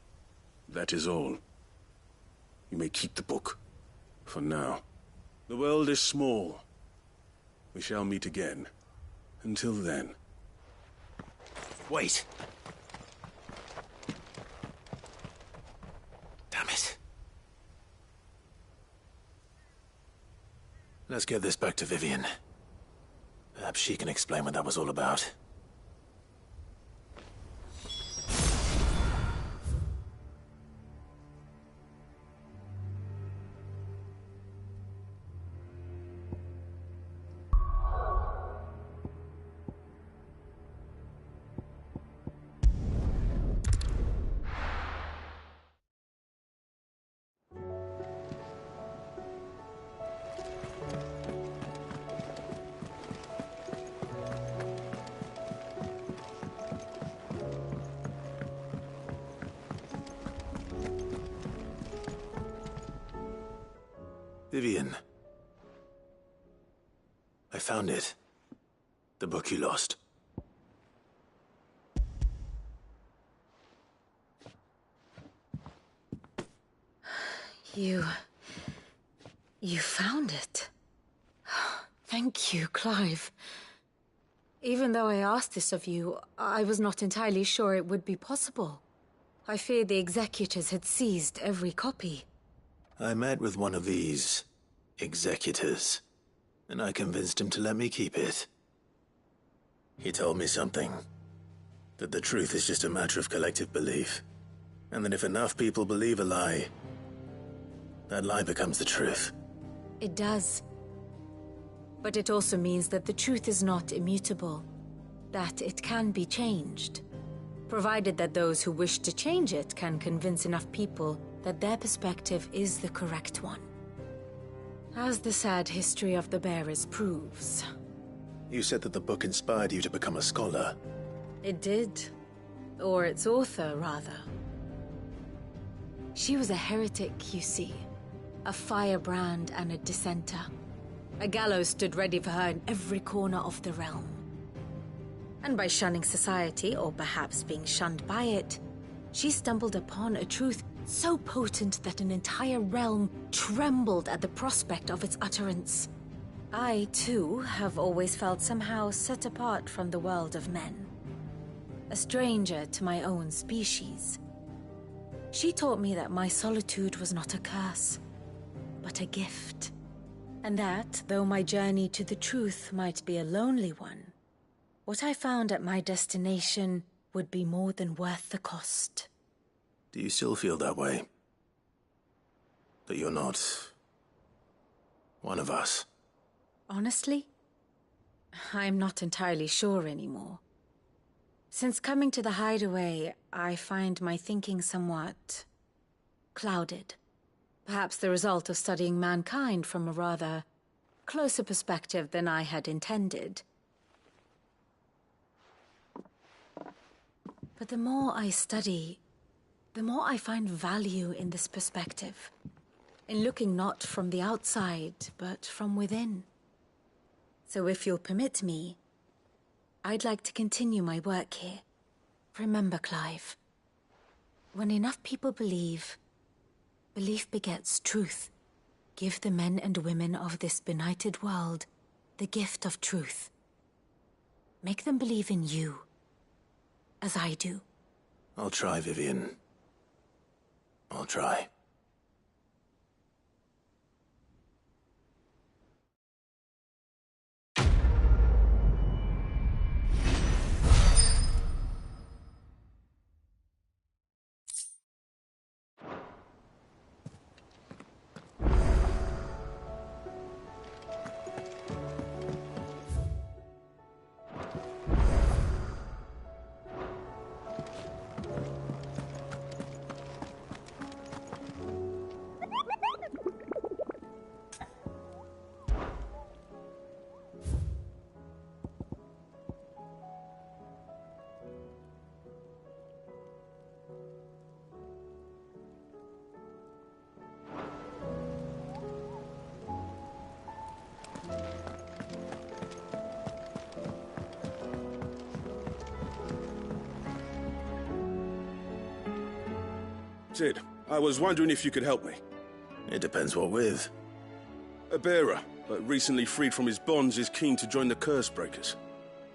That is all. You may keep the book, for now. The world is small. We shall meet again. Until then. Wait! Damn it. Let's get this back to Vivian. Perhaps she can explain what that was all about. Vivian. I found it. The book you lost. You found it. Thank you, Clive. Even though I asked this of you, I was not entirely sure it would be possible. I feared the executors had seized every copy. I met with one of these executors, and I convinced him to let me keep it. He told me something. That the truth is just a matter of collective belief. And that if enough people believe a lie, that lie becomes the truth. It does. But it also means that the truth is not immutable. That it can be changed. Provided that those who wish to change it can convince enough people that their perspective is the correct one. As the sad history of the bearers proves. You said that the book inspired you to become a scholar. It did. Or its author, rather. She was a heretic, you see. A firebrand and a dissenter. A gallows stood ready for her in every corner of the realm. And by shunning society, or perhaps being shunned by it, she stumbled upon a truth so potent that an entire realm trembled at the prospect of its utterance. I, too, have always felt somehow set apart from the world of men. A stranger to my own species. She taught me that my solitude was not a curse, but a gift. And that, though my journey to the truth might be a lonely one, what I found at my destination would be more than worth the cost. Do you still feel that way? That you're not one of us? Honestly, I'm not entirely sure anymore. Since coming to the hideaway, I find my thinking somewhat clouded. Perhaps the result of studying mankind from a rather closer perspective than I had intended. But the more I study, the more I find value in this perspective. In looking not from the outside, but from within. So if you'll permit me, I'd like to continue my work here. Remember, Clive, when enough people believe, belief begets truth. Give the men and women of this benighted world the gift of truth. Make them believe in you, as I do. I'll try, Vivian. I'll try. Sid, I was wondering if you could help me. It depends what with. A bearer, but recently freed from his bonds, is keen to join the Curse Breakers.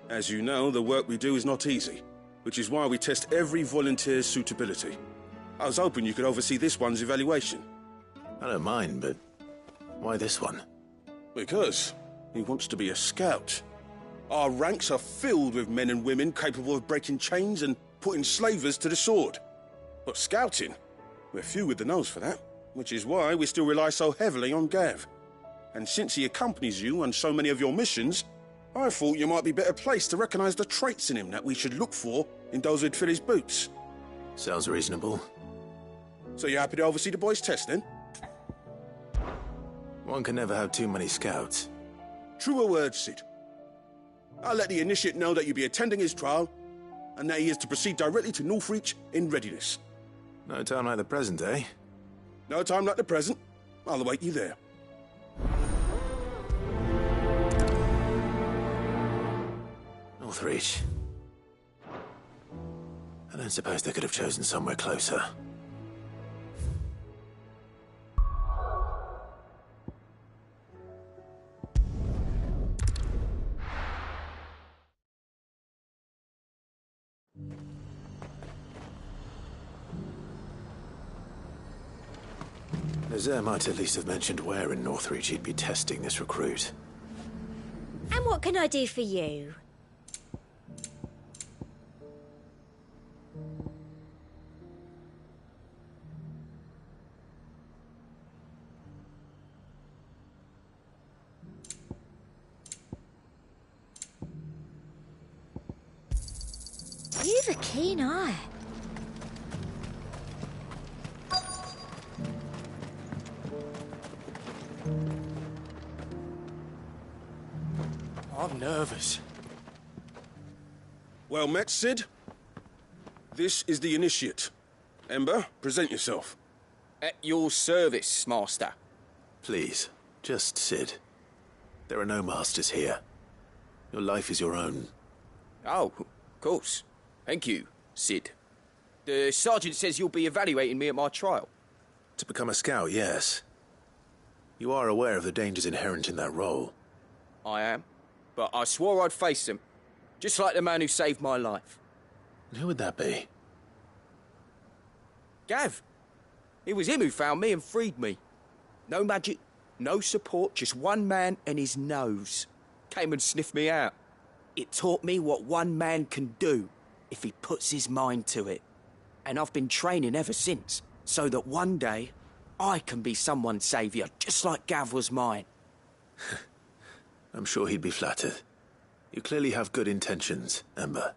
As you know, the work we do is not easy, which is why we test every volunteer's suitability. I was hoping you could oversee this one's evaluation. I don't mind, but why this one? Because he wants to be a scout. Our ranks are filled with men and women capable of breaking chains and putting slavers to the sword. But scouting? We're few with the nose for that, which is why we still rely so heavily on Gav. And since he accompanies you on so many of your missions, I thought you might be better placed to recognize the traits in him that we should look for in those who'd fill his boots. Sounds reasonable. So you're happy to oversee the boys' test, then? One can never have too many scouts. Truer words, Sid. I'll let the initiate know that you'll be attending his trial, and that he is to proceed directly to Northreach in readiness. No time like the present, eh? No time like the present. I'll await you there. Northreach. I don't suppose they could have chosen somewhere closer. Lazare might at least have mentioned where in Northreach he'd be testing this recruit. And what can I do for you? You've a keen eye. I'm nervous. Well met, Sid. This is the initiate. Ember, present yourself. At your service, Master. Please, just Sid. There are no masters here. Your life is your own. Oh, of course. Thank you, Sid. The sergeant says you'll be evaluating me at my trial. To become a scout, yes. You are aware of the dangers inherent in that role. I am. But I swore I'd face them. Just like the man who saved my life. And who would that be? Gav. It was him who found me and freed me. No magic, no support, just one man and his nose. Came and sniffed me out. It taught me what one man can do if he puts his mind to it. And I've been training ever since, so that one day I can be someone's saviour, just like Gav was mine. I'm sure he'd be flattered. You clearly have good intentions, Ember.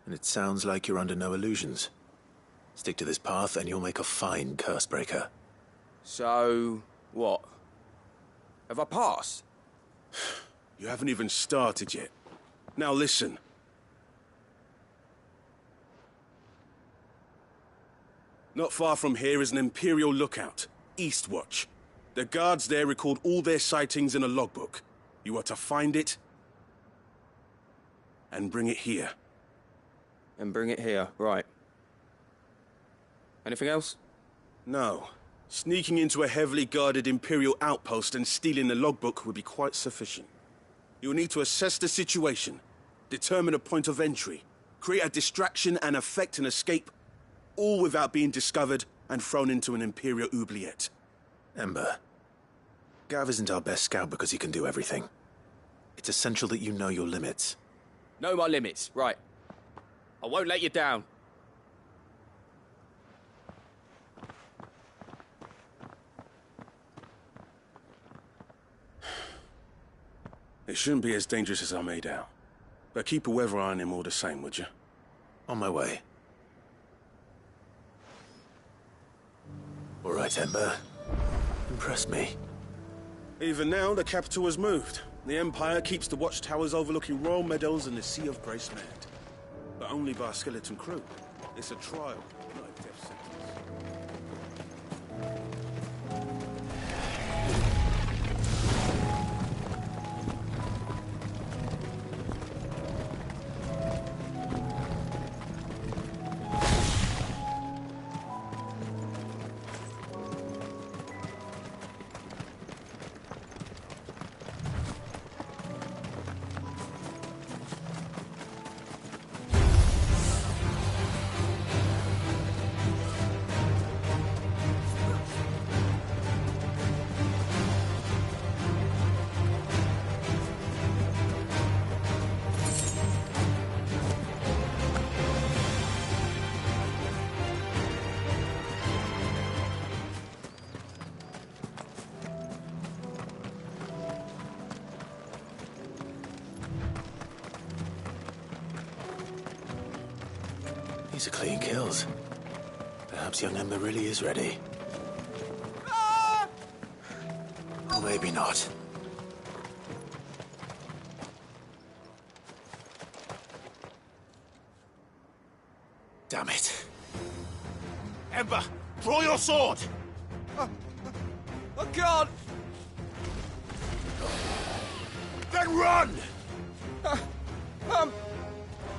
And it sounds like you're under no illusions. Stick to this path and you'll make a fine Cursebreaker. So, what? Have I passed? You haven't even started yet. Now listen. Not far from here is an Imperial lookout, Eastwatch. The guards there record all their sightings in a logbook. You are to find it and bring it here. And bring it here, right. Anything else? No. Sneaking into a heavily guarded Imperial outpost and stealing the logbook would be quite sufficient. You will need to assess the situation, determine a point of entry, create a distraction and effect an escape, all without being discovered and thrown into an Imperial oubliette. Ember, Gav isn't our best scout because he can do everything. It's essential that you know your limits. Know my limits, right. I won't let you down. It shouldn't be as dangerous as I made out. But keep a weather eye on him all the same, would you? On my way. All right, Ember. Impress me. Even now, the capital has moved. The Empire keeps the watchtowers overlooking royal meadows and the Sea of Grace manned. But only by a skeleton crew. It's a trial, not a death sentence. These are clean kills. Perhaps young Ember really is ready. Or maybe not. Damn it. Ember, draw your sword! I can't! Then run!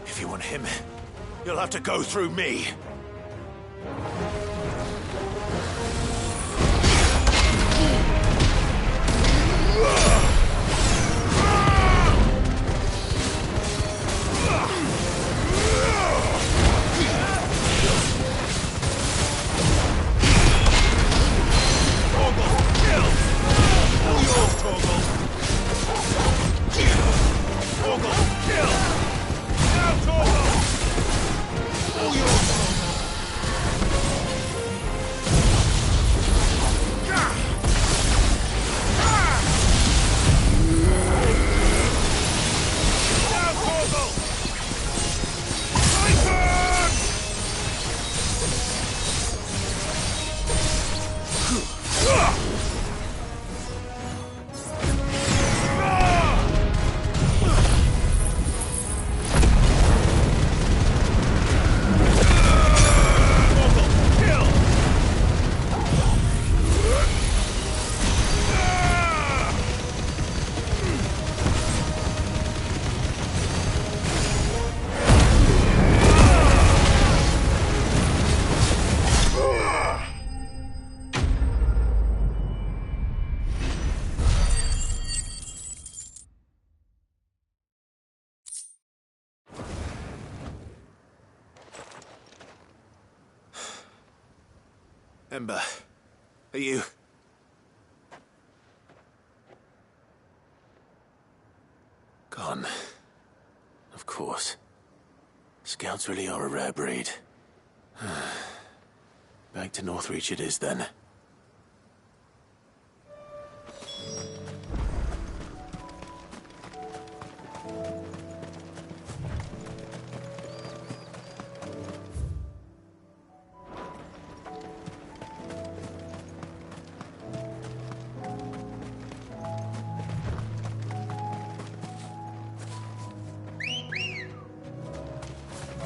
If you want him, you'll have to go through me. Ember, are you... Gone. Of course. Scouts really are a rare breed. Back to Northreach it is then.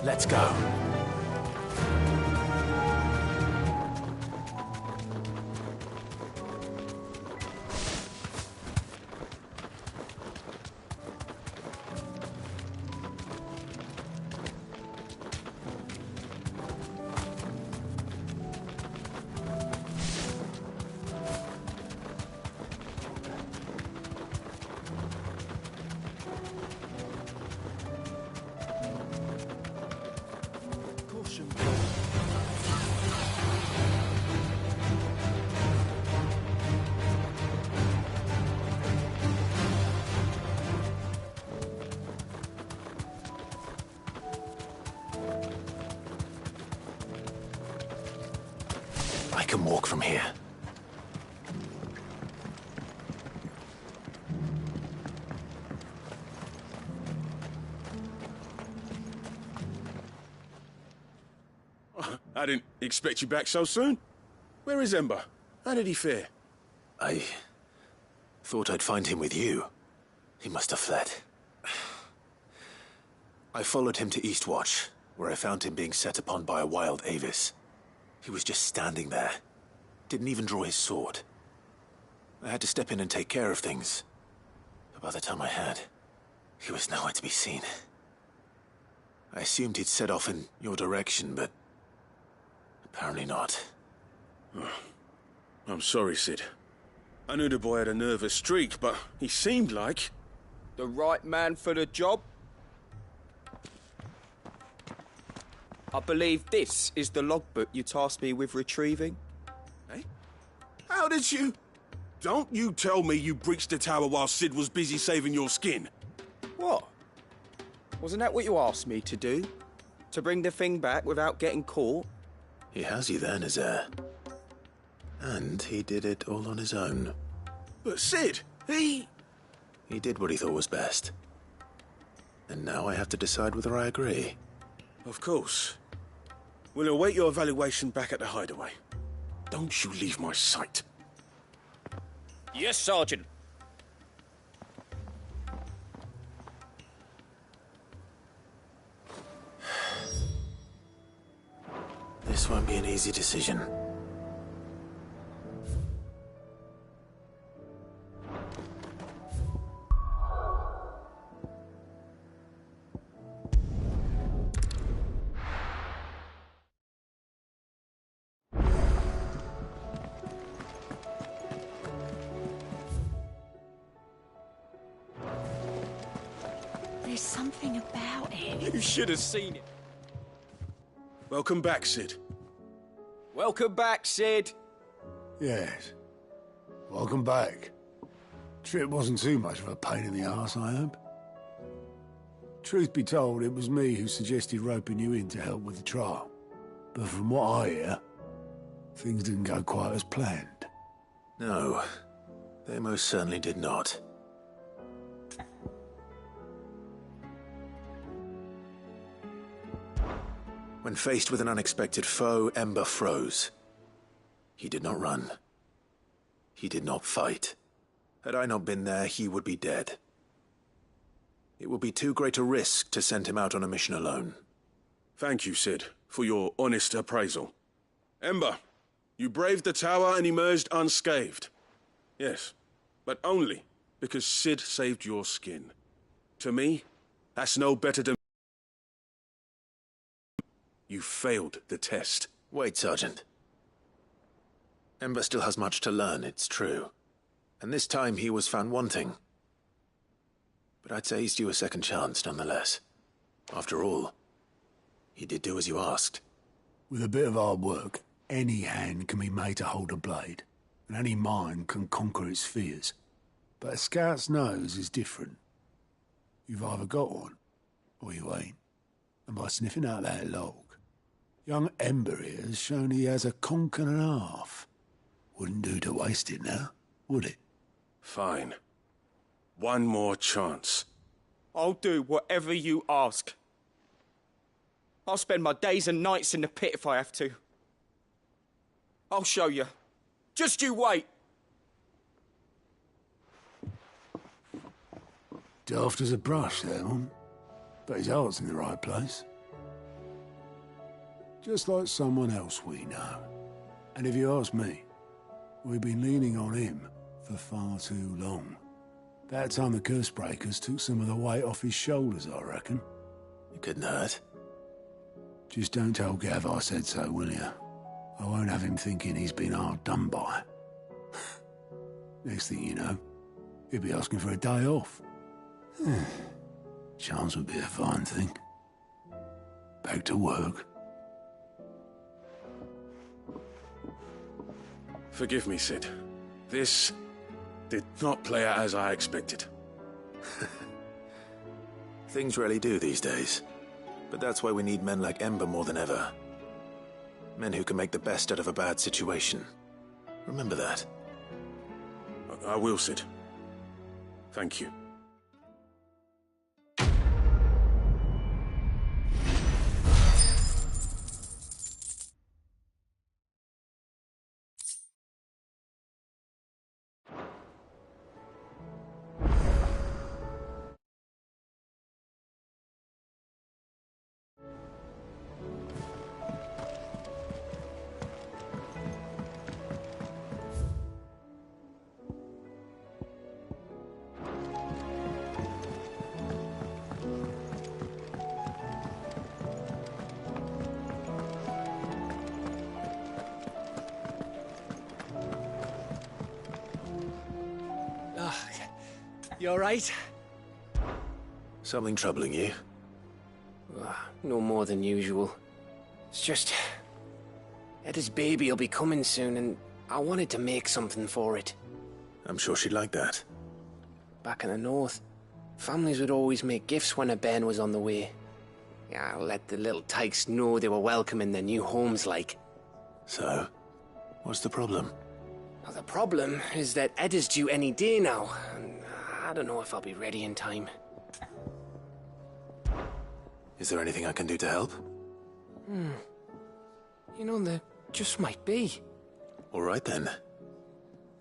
Let's go. I can walk from here. I didn't expect you back so soon. Where is Ember? How did he fare? I thought I'd find him with you. He must have fled. I followed him to Eastwatch, where I found him being set upon by a wild Avis. He was just standing there. Didn't even draw his sword. I had to step in and take care of things. But by the time I had, he was nowhere to be seen. I assumed he'd set off in your direction, but apparently not. I'm sorry, Sid. I knew the boy had a nervous streak, but he seemed like... The right man for the job? I believe this is the logbook you tasked me with retrieving. Eh? How did you... Don't you tell me you breached the tower while Sid was busy saving your skin. What? Wasn't that what you asked me to do? To bring the thing back without getting caught? He has you there, Nazaire. And he did it all on his own. But Sid, he did what he thought was best. And now I have to decide whether I agree. Of course. We'll await your evaluation back at the hideaway. Don't you leave my sight. Yes, Sergeant. This won't be an easy decision. There's something about it. You should have seen it. Welcome back, Sid. Welcome back, Sid. Yes. Welcome back. Trip wasn't too much of a pain in the arse, I hope. Truth be told, it was me who suggested roping you in to help with the trial. But from what I hear, things didn't go quite as planned. No, they most certainly did not. When faced with an unexpected foe, Ember froze. He did not run. He did not fight. Had I not been there, he would be dead. It would be too great a risk to send him out on a mission alone. Thank you, Sid, for your honest appraisal. Ember, you braved the tower and emerged unscathed. Yes, but only because Sid saved your skin. To me, that's no better than... You failed the test. Wait, Sergeant. Ember still has much to learn, it's true. And this time he was found wanting. But I'd say he's due a second chance, nonetheless. After all, he did do as you asked. With a bit of hard work, any hand can be made to hold a blade, and any mind can conquer its fears. But a scout's nose is different. You've either got one, or you ain't. And by sniffing out that log, young Ember here has shown he has a conch and a half. Wouldn't do to waste it now, would it? Fine. One more chance. I'll do whatever you ask. I'll spend my days and nights in the pit if I have to. I'll show you. Just you wait. Daft as a brush, that one. But his heart's in the right place. Just like someone else we know. And if you ask me, we've been leaning on him for far too long. About time the curse breakers took some of the weight off his shoulders, I reckon. It couldn't hurt. Just don't tell Gav I said so, will you? I won't have him thinking he's been hard done by. Next thing you know, he'll be asking for a day off. Chance would be a fine thing. Back to work. Forgive me, Sid. This did not play out as I expected. Things rarely do these days. But that's why we need men like Ember more than ever. Men who can make the best out of a bad situation. Remember that. I will, Sid. Thank you. You alright? Something troubling you? No more than usual. It's just... Eda's baby will be coming soon, and I wanted to make something for it. I'm sure she'd like that. Back in the north, families would always make gifts when a bairn was on the way. Yeah, let the little tykes know they were welcome in their new homes, like. So, what's the problem? Well, the problem is that Eda's due any day now, and I don't know if I'll be ready in time. Is there anything I can do to help? You know, there just might be. All right then.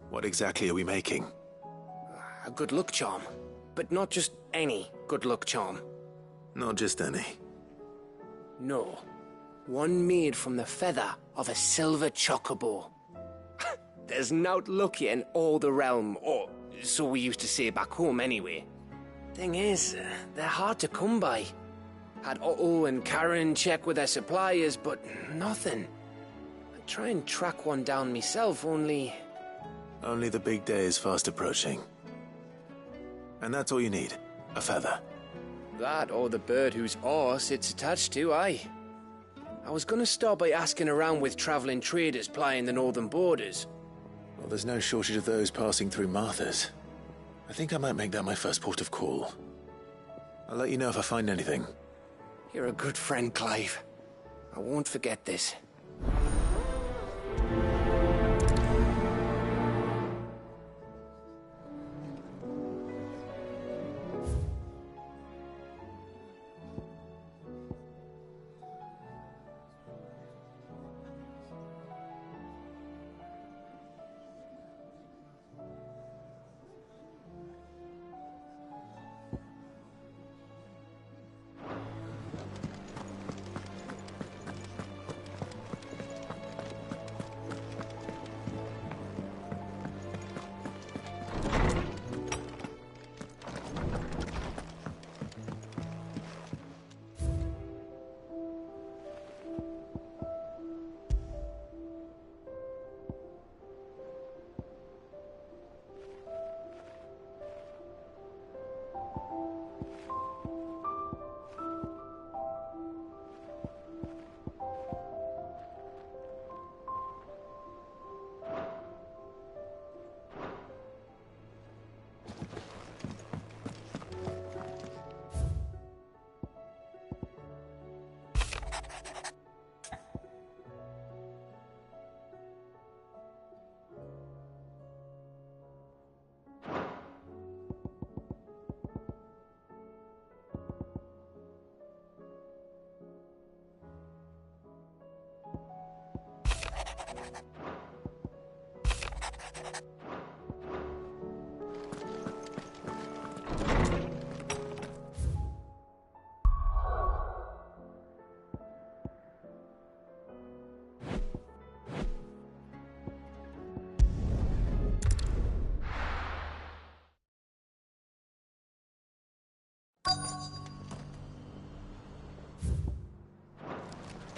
What exactly are we making? A good luck charm. But not just any good luck charm. Not just any. No. One made from the feather of a silver chocobo. There's naught lucky in all the realm, or so we used to say back home anyway. Thing is, they're hard to come by. Had Otto and Karen check with their suppliers, but nothing. I'd try and track one down myself, only... Only the big day is fast approaching. And that's all you need, a feather. That or the bird whose oar sits attached to, aye. I was gonna start by asking around with travelling traders plying the northern borders. Well, there's no shortage of those passing through Martha's. I think I might make that my first port of call. I'll let you know if I find anything. You're a good friend, Clive. I won't forget this.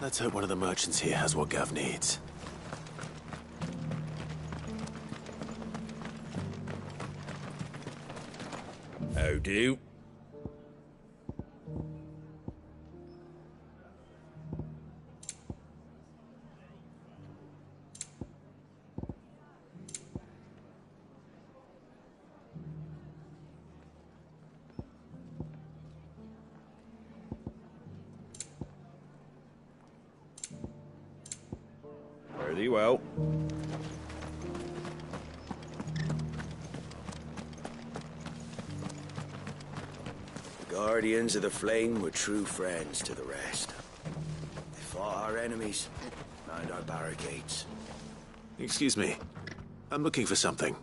Let's hope one of the merchants here has what Gav needs. How do? Very well. The Guardians of the Flame were true friends to the rest. They fought our enemies, manned our barricades. Excuse me. I'm looking for something.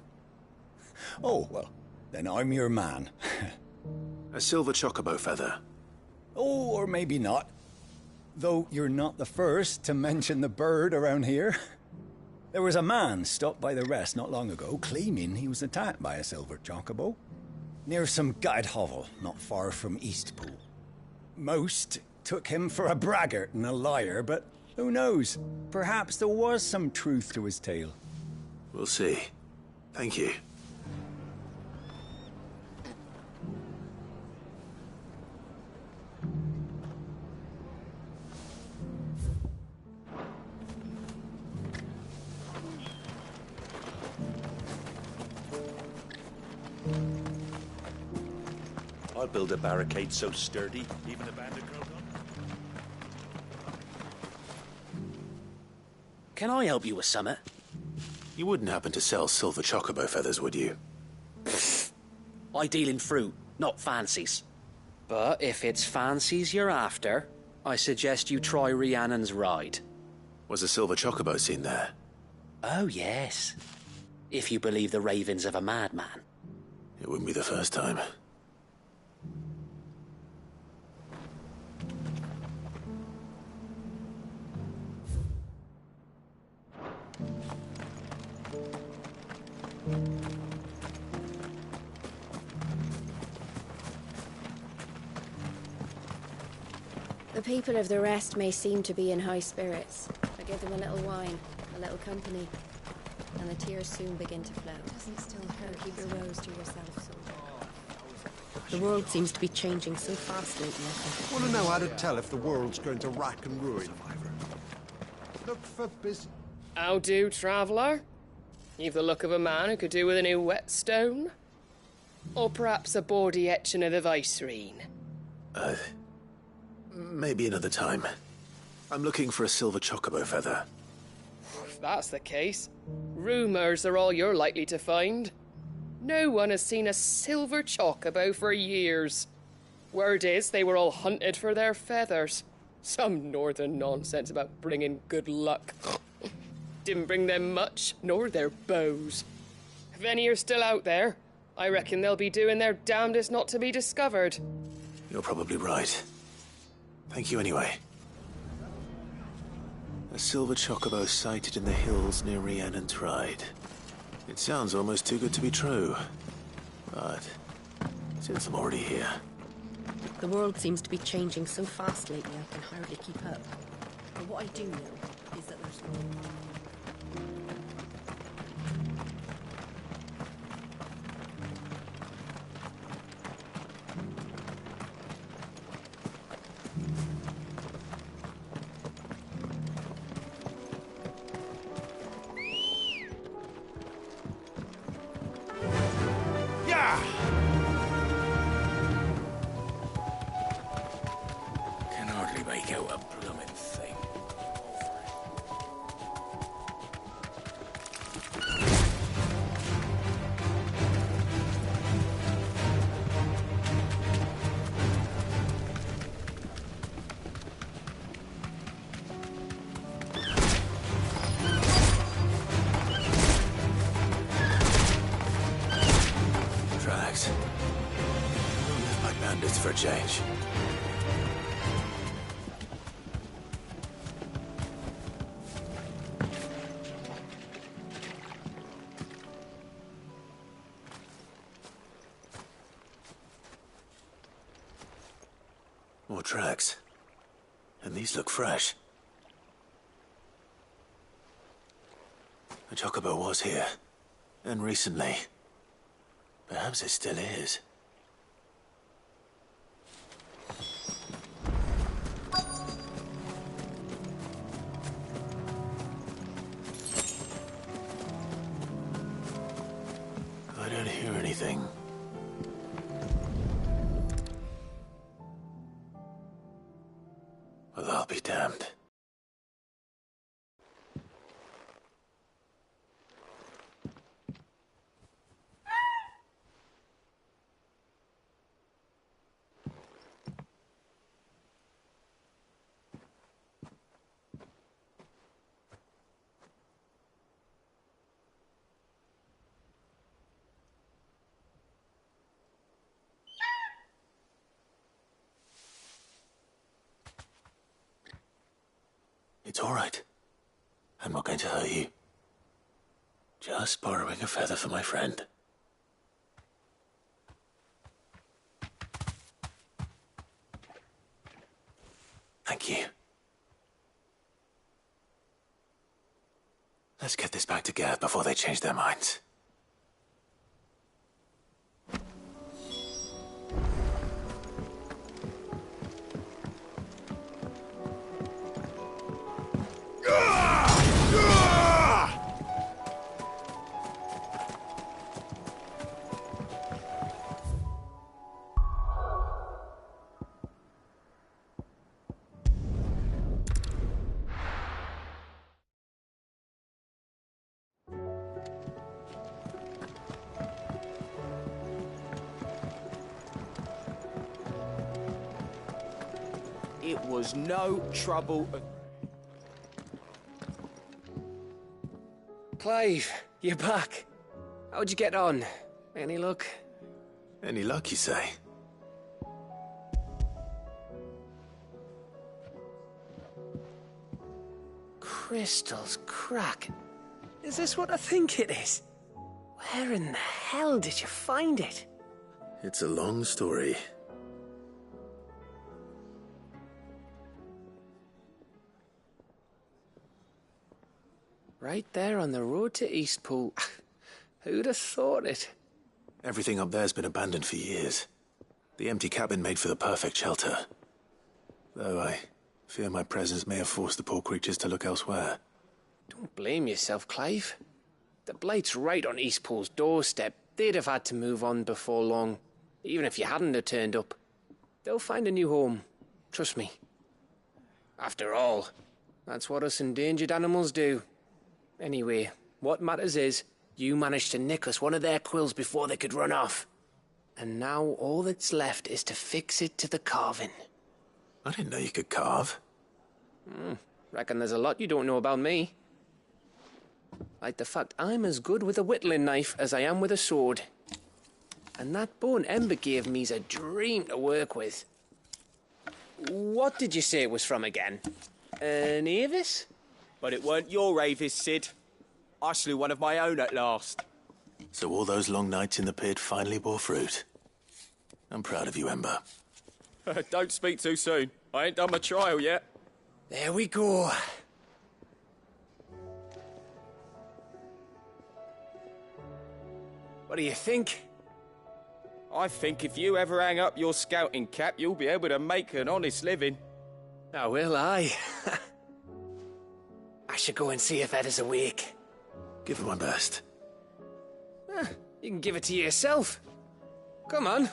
Oh, well, then I'm your man. A silver chocobo feather. Oh, or maybe not. Though you're not the first to mention the bird around here. There was a man stopped by the rest not long ago, claiming he was attacked by a silver chocobo. Near some gutted hovel, not far from Eastpool. Most took him for a braggart and a liar, but who knows? Perhaps there was some truth to his tale. We'll see. Thank you. I'll build a barricade so sturdy, even a bandit grown up. Can I help you with something? You wouldn't happen to sell silver chocobo feathers, would you? I deal in fruit, not fancies. But if it's fancies you're after, I suggest you try Rhiannon's ride. Was a silver chocobo seen there? Oh, yes. If you believe the ravings of a madman. It wouldn't be the first time. The people of the rest may seem to be in high spirits, but give them a little wine, a little company, and the tears soon begin to flow. It doesn't still hurt. Keep your woes to yourself, soldier. The world seems to be changing so fast lately. Want to know how to tell if the world's going to rack and ruin? Look for business. How do, traveller? You've the look of a man who could do with a new whetstone. Or perhaps a bawdy etching of the Vicerine. Maybe another time. I'm looking for a silver chocobo feather. If that's the case, rumours are all you're likely to find. No one has seen a silver chocobo for years. Word is they were all hunted for their feathers. Some northern nonsense about bringing good luck. Didn't bring them much, nor their bows. If any are still out there, I reckon they'll be doing their damnedest not to be discovered. You're probably right. Thank you anyway. A silver chocobo sighted in the hills near Rhiannon's Ride. It sounds almost too good to be true. But since I'm already here... The world seems to be changing so fast lately I can hardly keep up. But what I do know is that there's... Can hardly make out a blooming thing. Tracks. Live like bandits for a change. More tracks. And these look fresh. Chocobo was here. And recently. Perhaps it still is. I don't hear anything. Well, I'll be damned. It's all right. I'm not going to hurt you. Just borrowing a feather for my friend. Thank you. Let's get this back to Gav before they change their minds. It was no trouble. Clive, you're back. How'd you get on? Any luck? Any luck, you say? Crystals crack. Is this what I think it is? Where in the hell did you find it? It's a long story. Right there on the road to Eastpool. Who'd have thought it? Everything up there's been abandoned for years. The empty cabin made for the perfect shelter. Though I fear my presence may have forced the poor creatures to look elsewhere. Don't blame yourself, Clive. The Blight's right on Eastpool's doorstep. They'd have had to move on before long, even if you hadn't have turned up. They'll find a new home. Trust me. After all, that's what us endangered animals do. Anyway, what matters is, you managed to nick us one of their quills before they could run off. And now all that's left is to fix it to the carving. I didn't know you could carve. Reckon there's a lot you don't know about me. Like the fact I'm as good with a whittling knife as I am with a sword. And that bone Ember gave me's a dream to work with. What did you say it was from again? An Avis? But it weren't your Avis, Sid. I slew one of my own at last. So all those long nights in the pit finally bore fruit. I'm proud of you, Ember. Don't speak too soon. I ain't done my trial yet. There we go. What do you think? I think if you ever hang up your scouting cap, you'll be able to make an honest living. Oh, will I? I should go and see if Ed is awake. Give it my best. You can give it to yourself. Come on.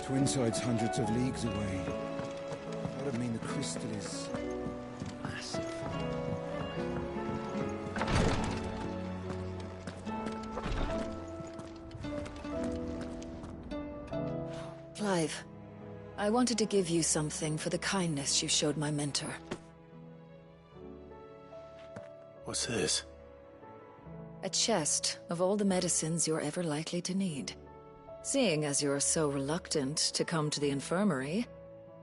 Twinside's hundreds of leagues away. That'd mean the crystal is massive. Clive, I wanted to give you something for the kindness you showed my mentor. What's this? A chest of all the medicines you're ever likely to need. Seeing as you're so reluctant to come to the infirmary,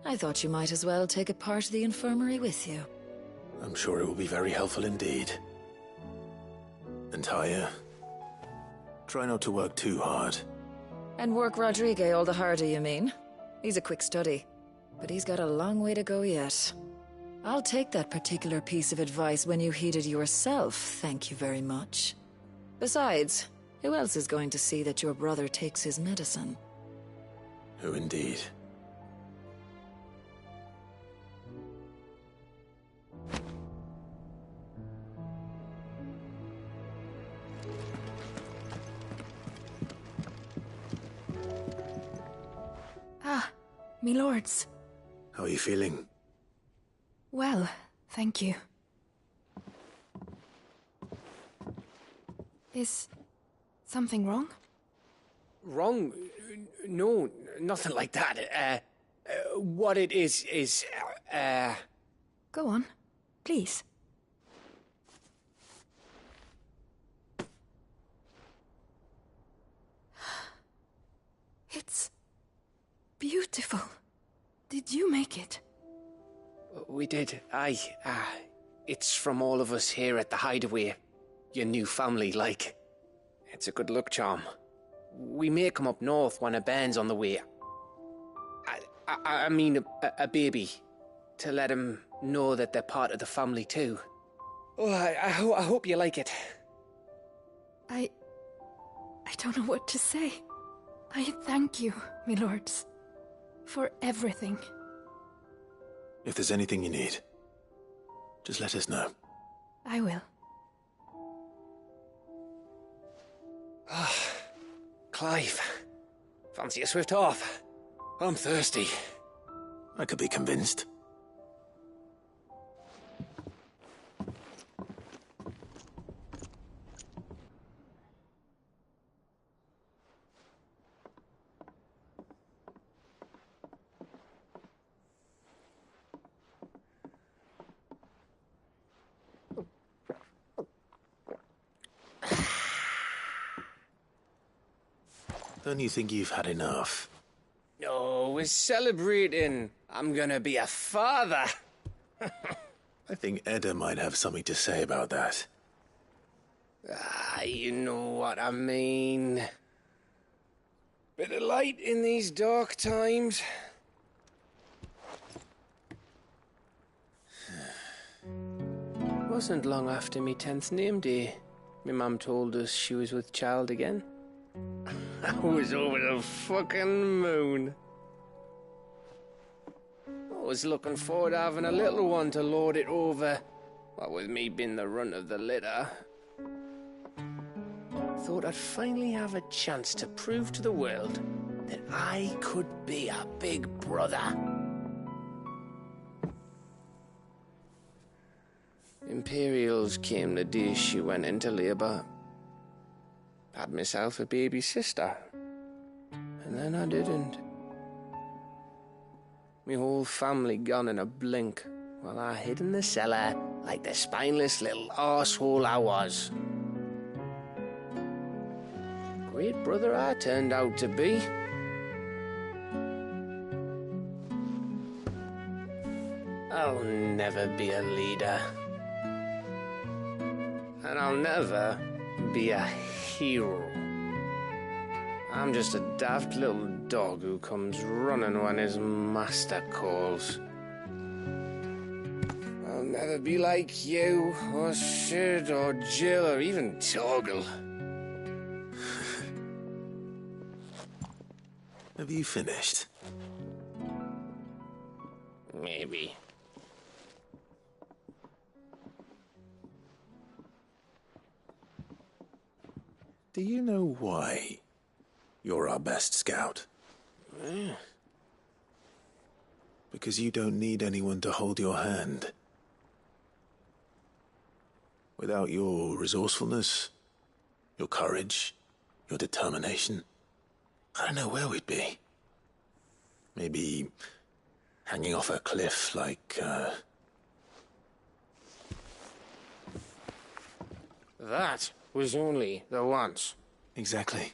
I thought you might as well take a part of the infirmary with you. I'm sure it will be very helpful indeed. And Taya, try not to work too hard. And work Rodrigue all the harder, you mean? He's a quick study, but he's got a long way to go yet. I'll take that particular piece of advice when you heed it yourself, thank you very much. Besides, who else is going to see that your brother takes his medicine? Who indeed? Ah, me lords. How are you feeling? Well, thank you. Is something wrong? Wrong? No, nothing like that. What it is, Go on, please. It's beautiful. Did you make it? We did. Aye. It's from all of us here at the Hideaway. Your new family, like. It's a good luck charm. We may come up north when a band's on the way. I mean a baby. To let him know that they're part of the family too. Oh, I hope you like it. I don't know what to say. I thank you, my lords, for everything. If there's anything you need, just let us know. I will. Clive, fancy a swift off? I'm thirsty. I could be convinced. Don't you think you've had enough? No, we're celebrating. I'm gonna be a father. I think Edda might have something to say about that. You know what I mean. Bit of light in these dark times. Wasn't long after me 10th name day. My mum told us she was with child again. I was over the fucking moon. I was looking forward to having a little one to lord it over. What with me being the runt of the litter. Thought I'd finally have a chance to prove to the world that I could be a big brother. Imperials came the day she went into labour. Had myself a baby sister. And then I didn't. Me whole family gone in a blink, while I hid in the cellar like the spineless little arsehole I was. Great brother I turned out to be. I'll never be a leader. And I'll never be a hero. I'm just a daft little dog who comes running when his master calls. I'll never be like you, or Sid, or Jill, or even Torgal. Have you finished? Maybe. Do you know why you're our best scout? Because you don't need anyone to hold your hand. Without your resourcefulness, your courage, your determination, I don't know where we'd be. Maybe hanging off a cliff like, That was only the once. Exactly.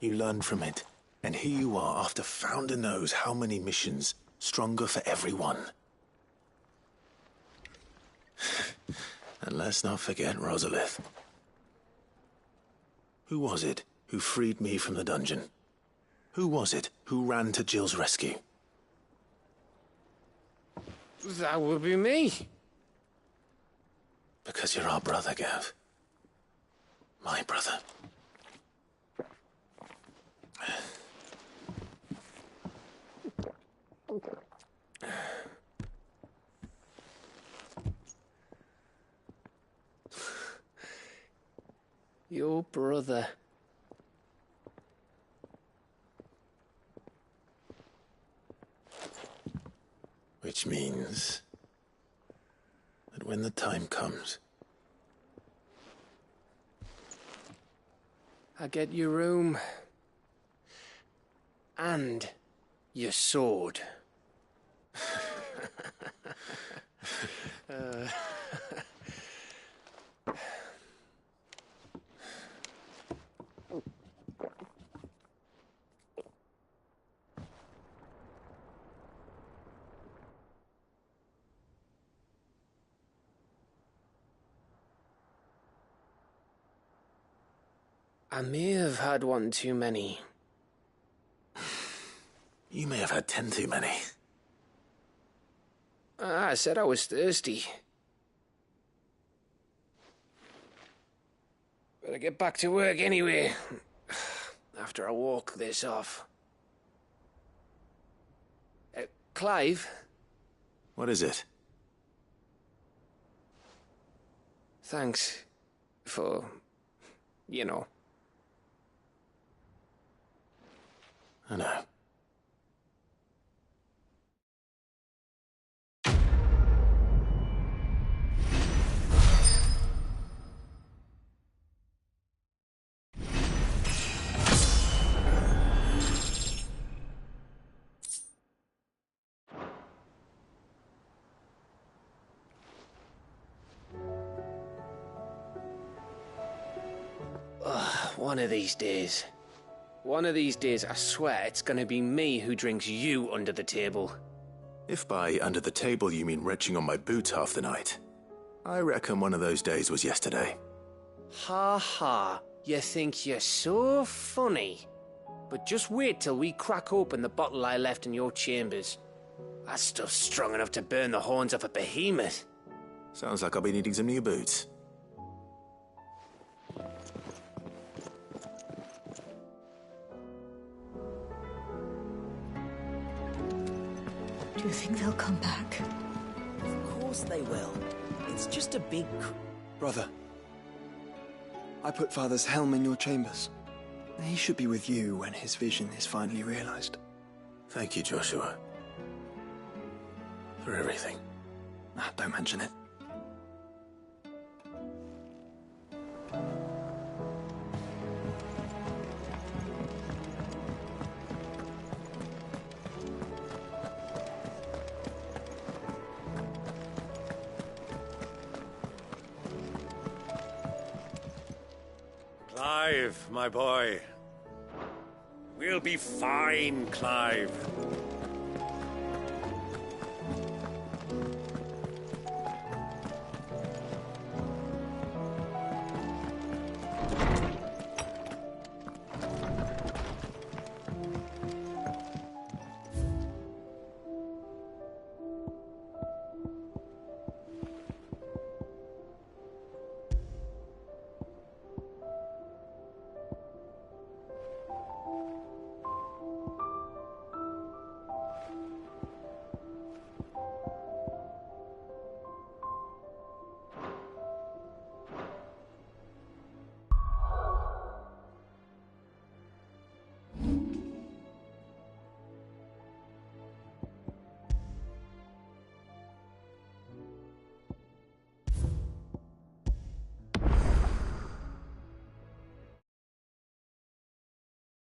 You learned from it. And here you are, after founder knows how many missions, stronger for everyone. And let's not forget Rosalith. Who was it who freed me from the dungeon? Who was it who ran to Jill's rescue? That would be me. Because you're our brother, Gav. My brother. Your brother. Which means that when the time comes, I get your room. And your sword. I may have had one too many. You may have had 10 too many. I said I was thirsty. Better get back to work anyway, after I walk this off. Clive? What is it? Thanks for, you know. I know. One of these days. One of these days, I swear, it's gonna be me who drinks you under the table. If by under the table you mean retching on my boots half the night, I reckon one of those days was yesterday. Ha ha, you think you're so funny. But just wait till we crack open the bottle I left in your chambers. That stuff's strong enough to burn the horns off a behemoth. Sounds like I'll be needing some new boots. Do you think they'll come back? Of course they will. It's just a big... Brother, I put Father's helm in your chambers. He should be with you when his vision is finally realized. Thank you, Joshua. For everything. Don't mention it. Clive, my boy. We'll be fine, Clive.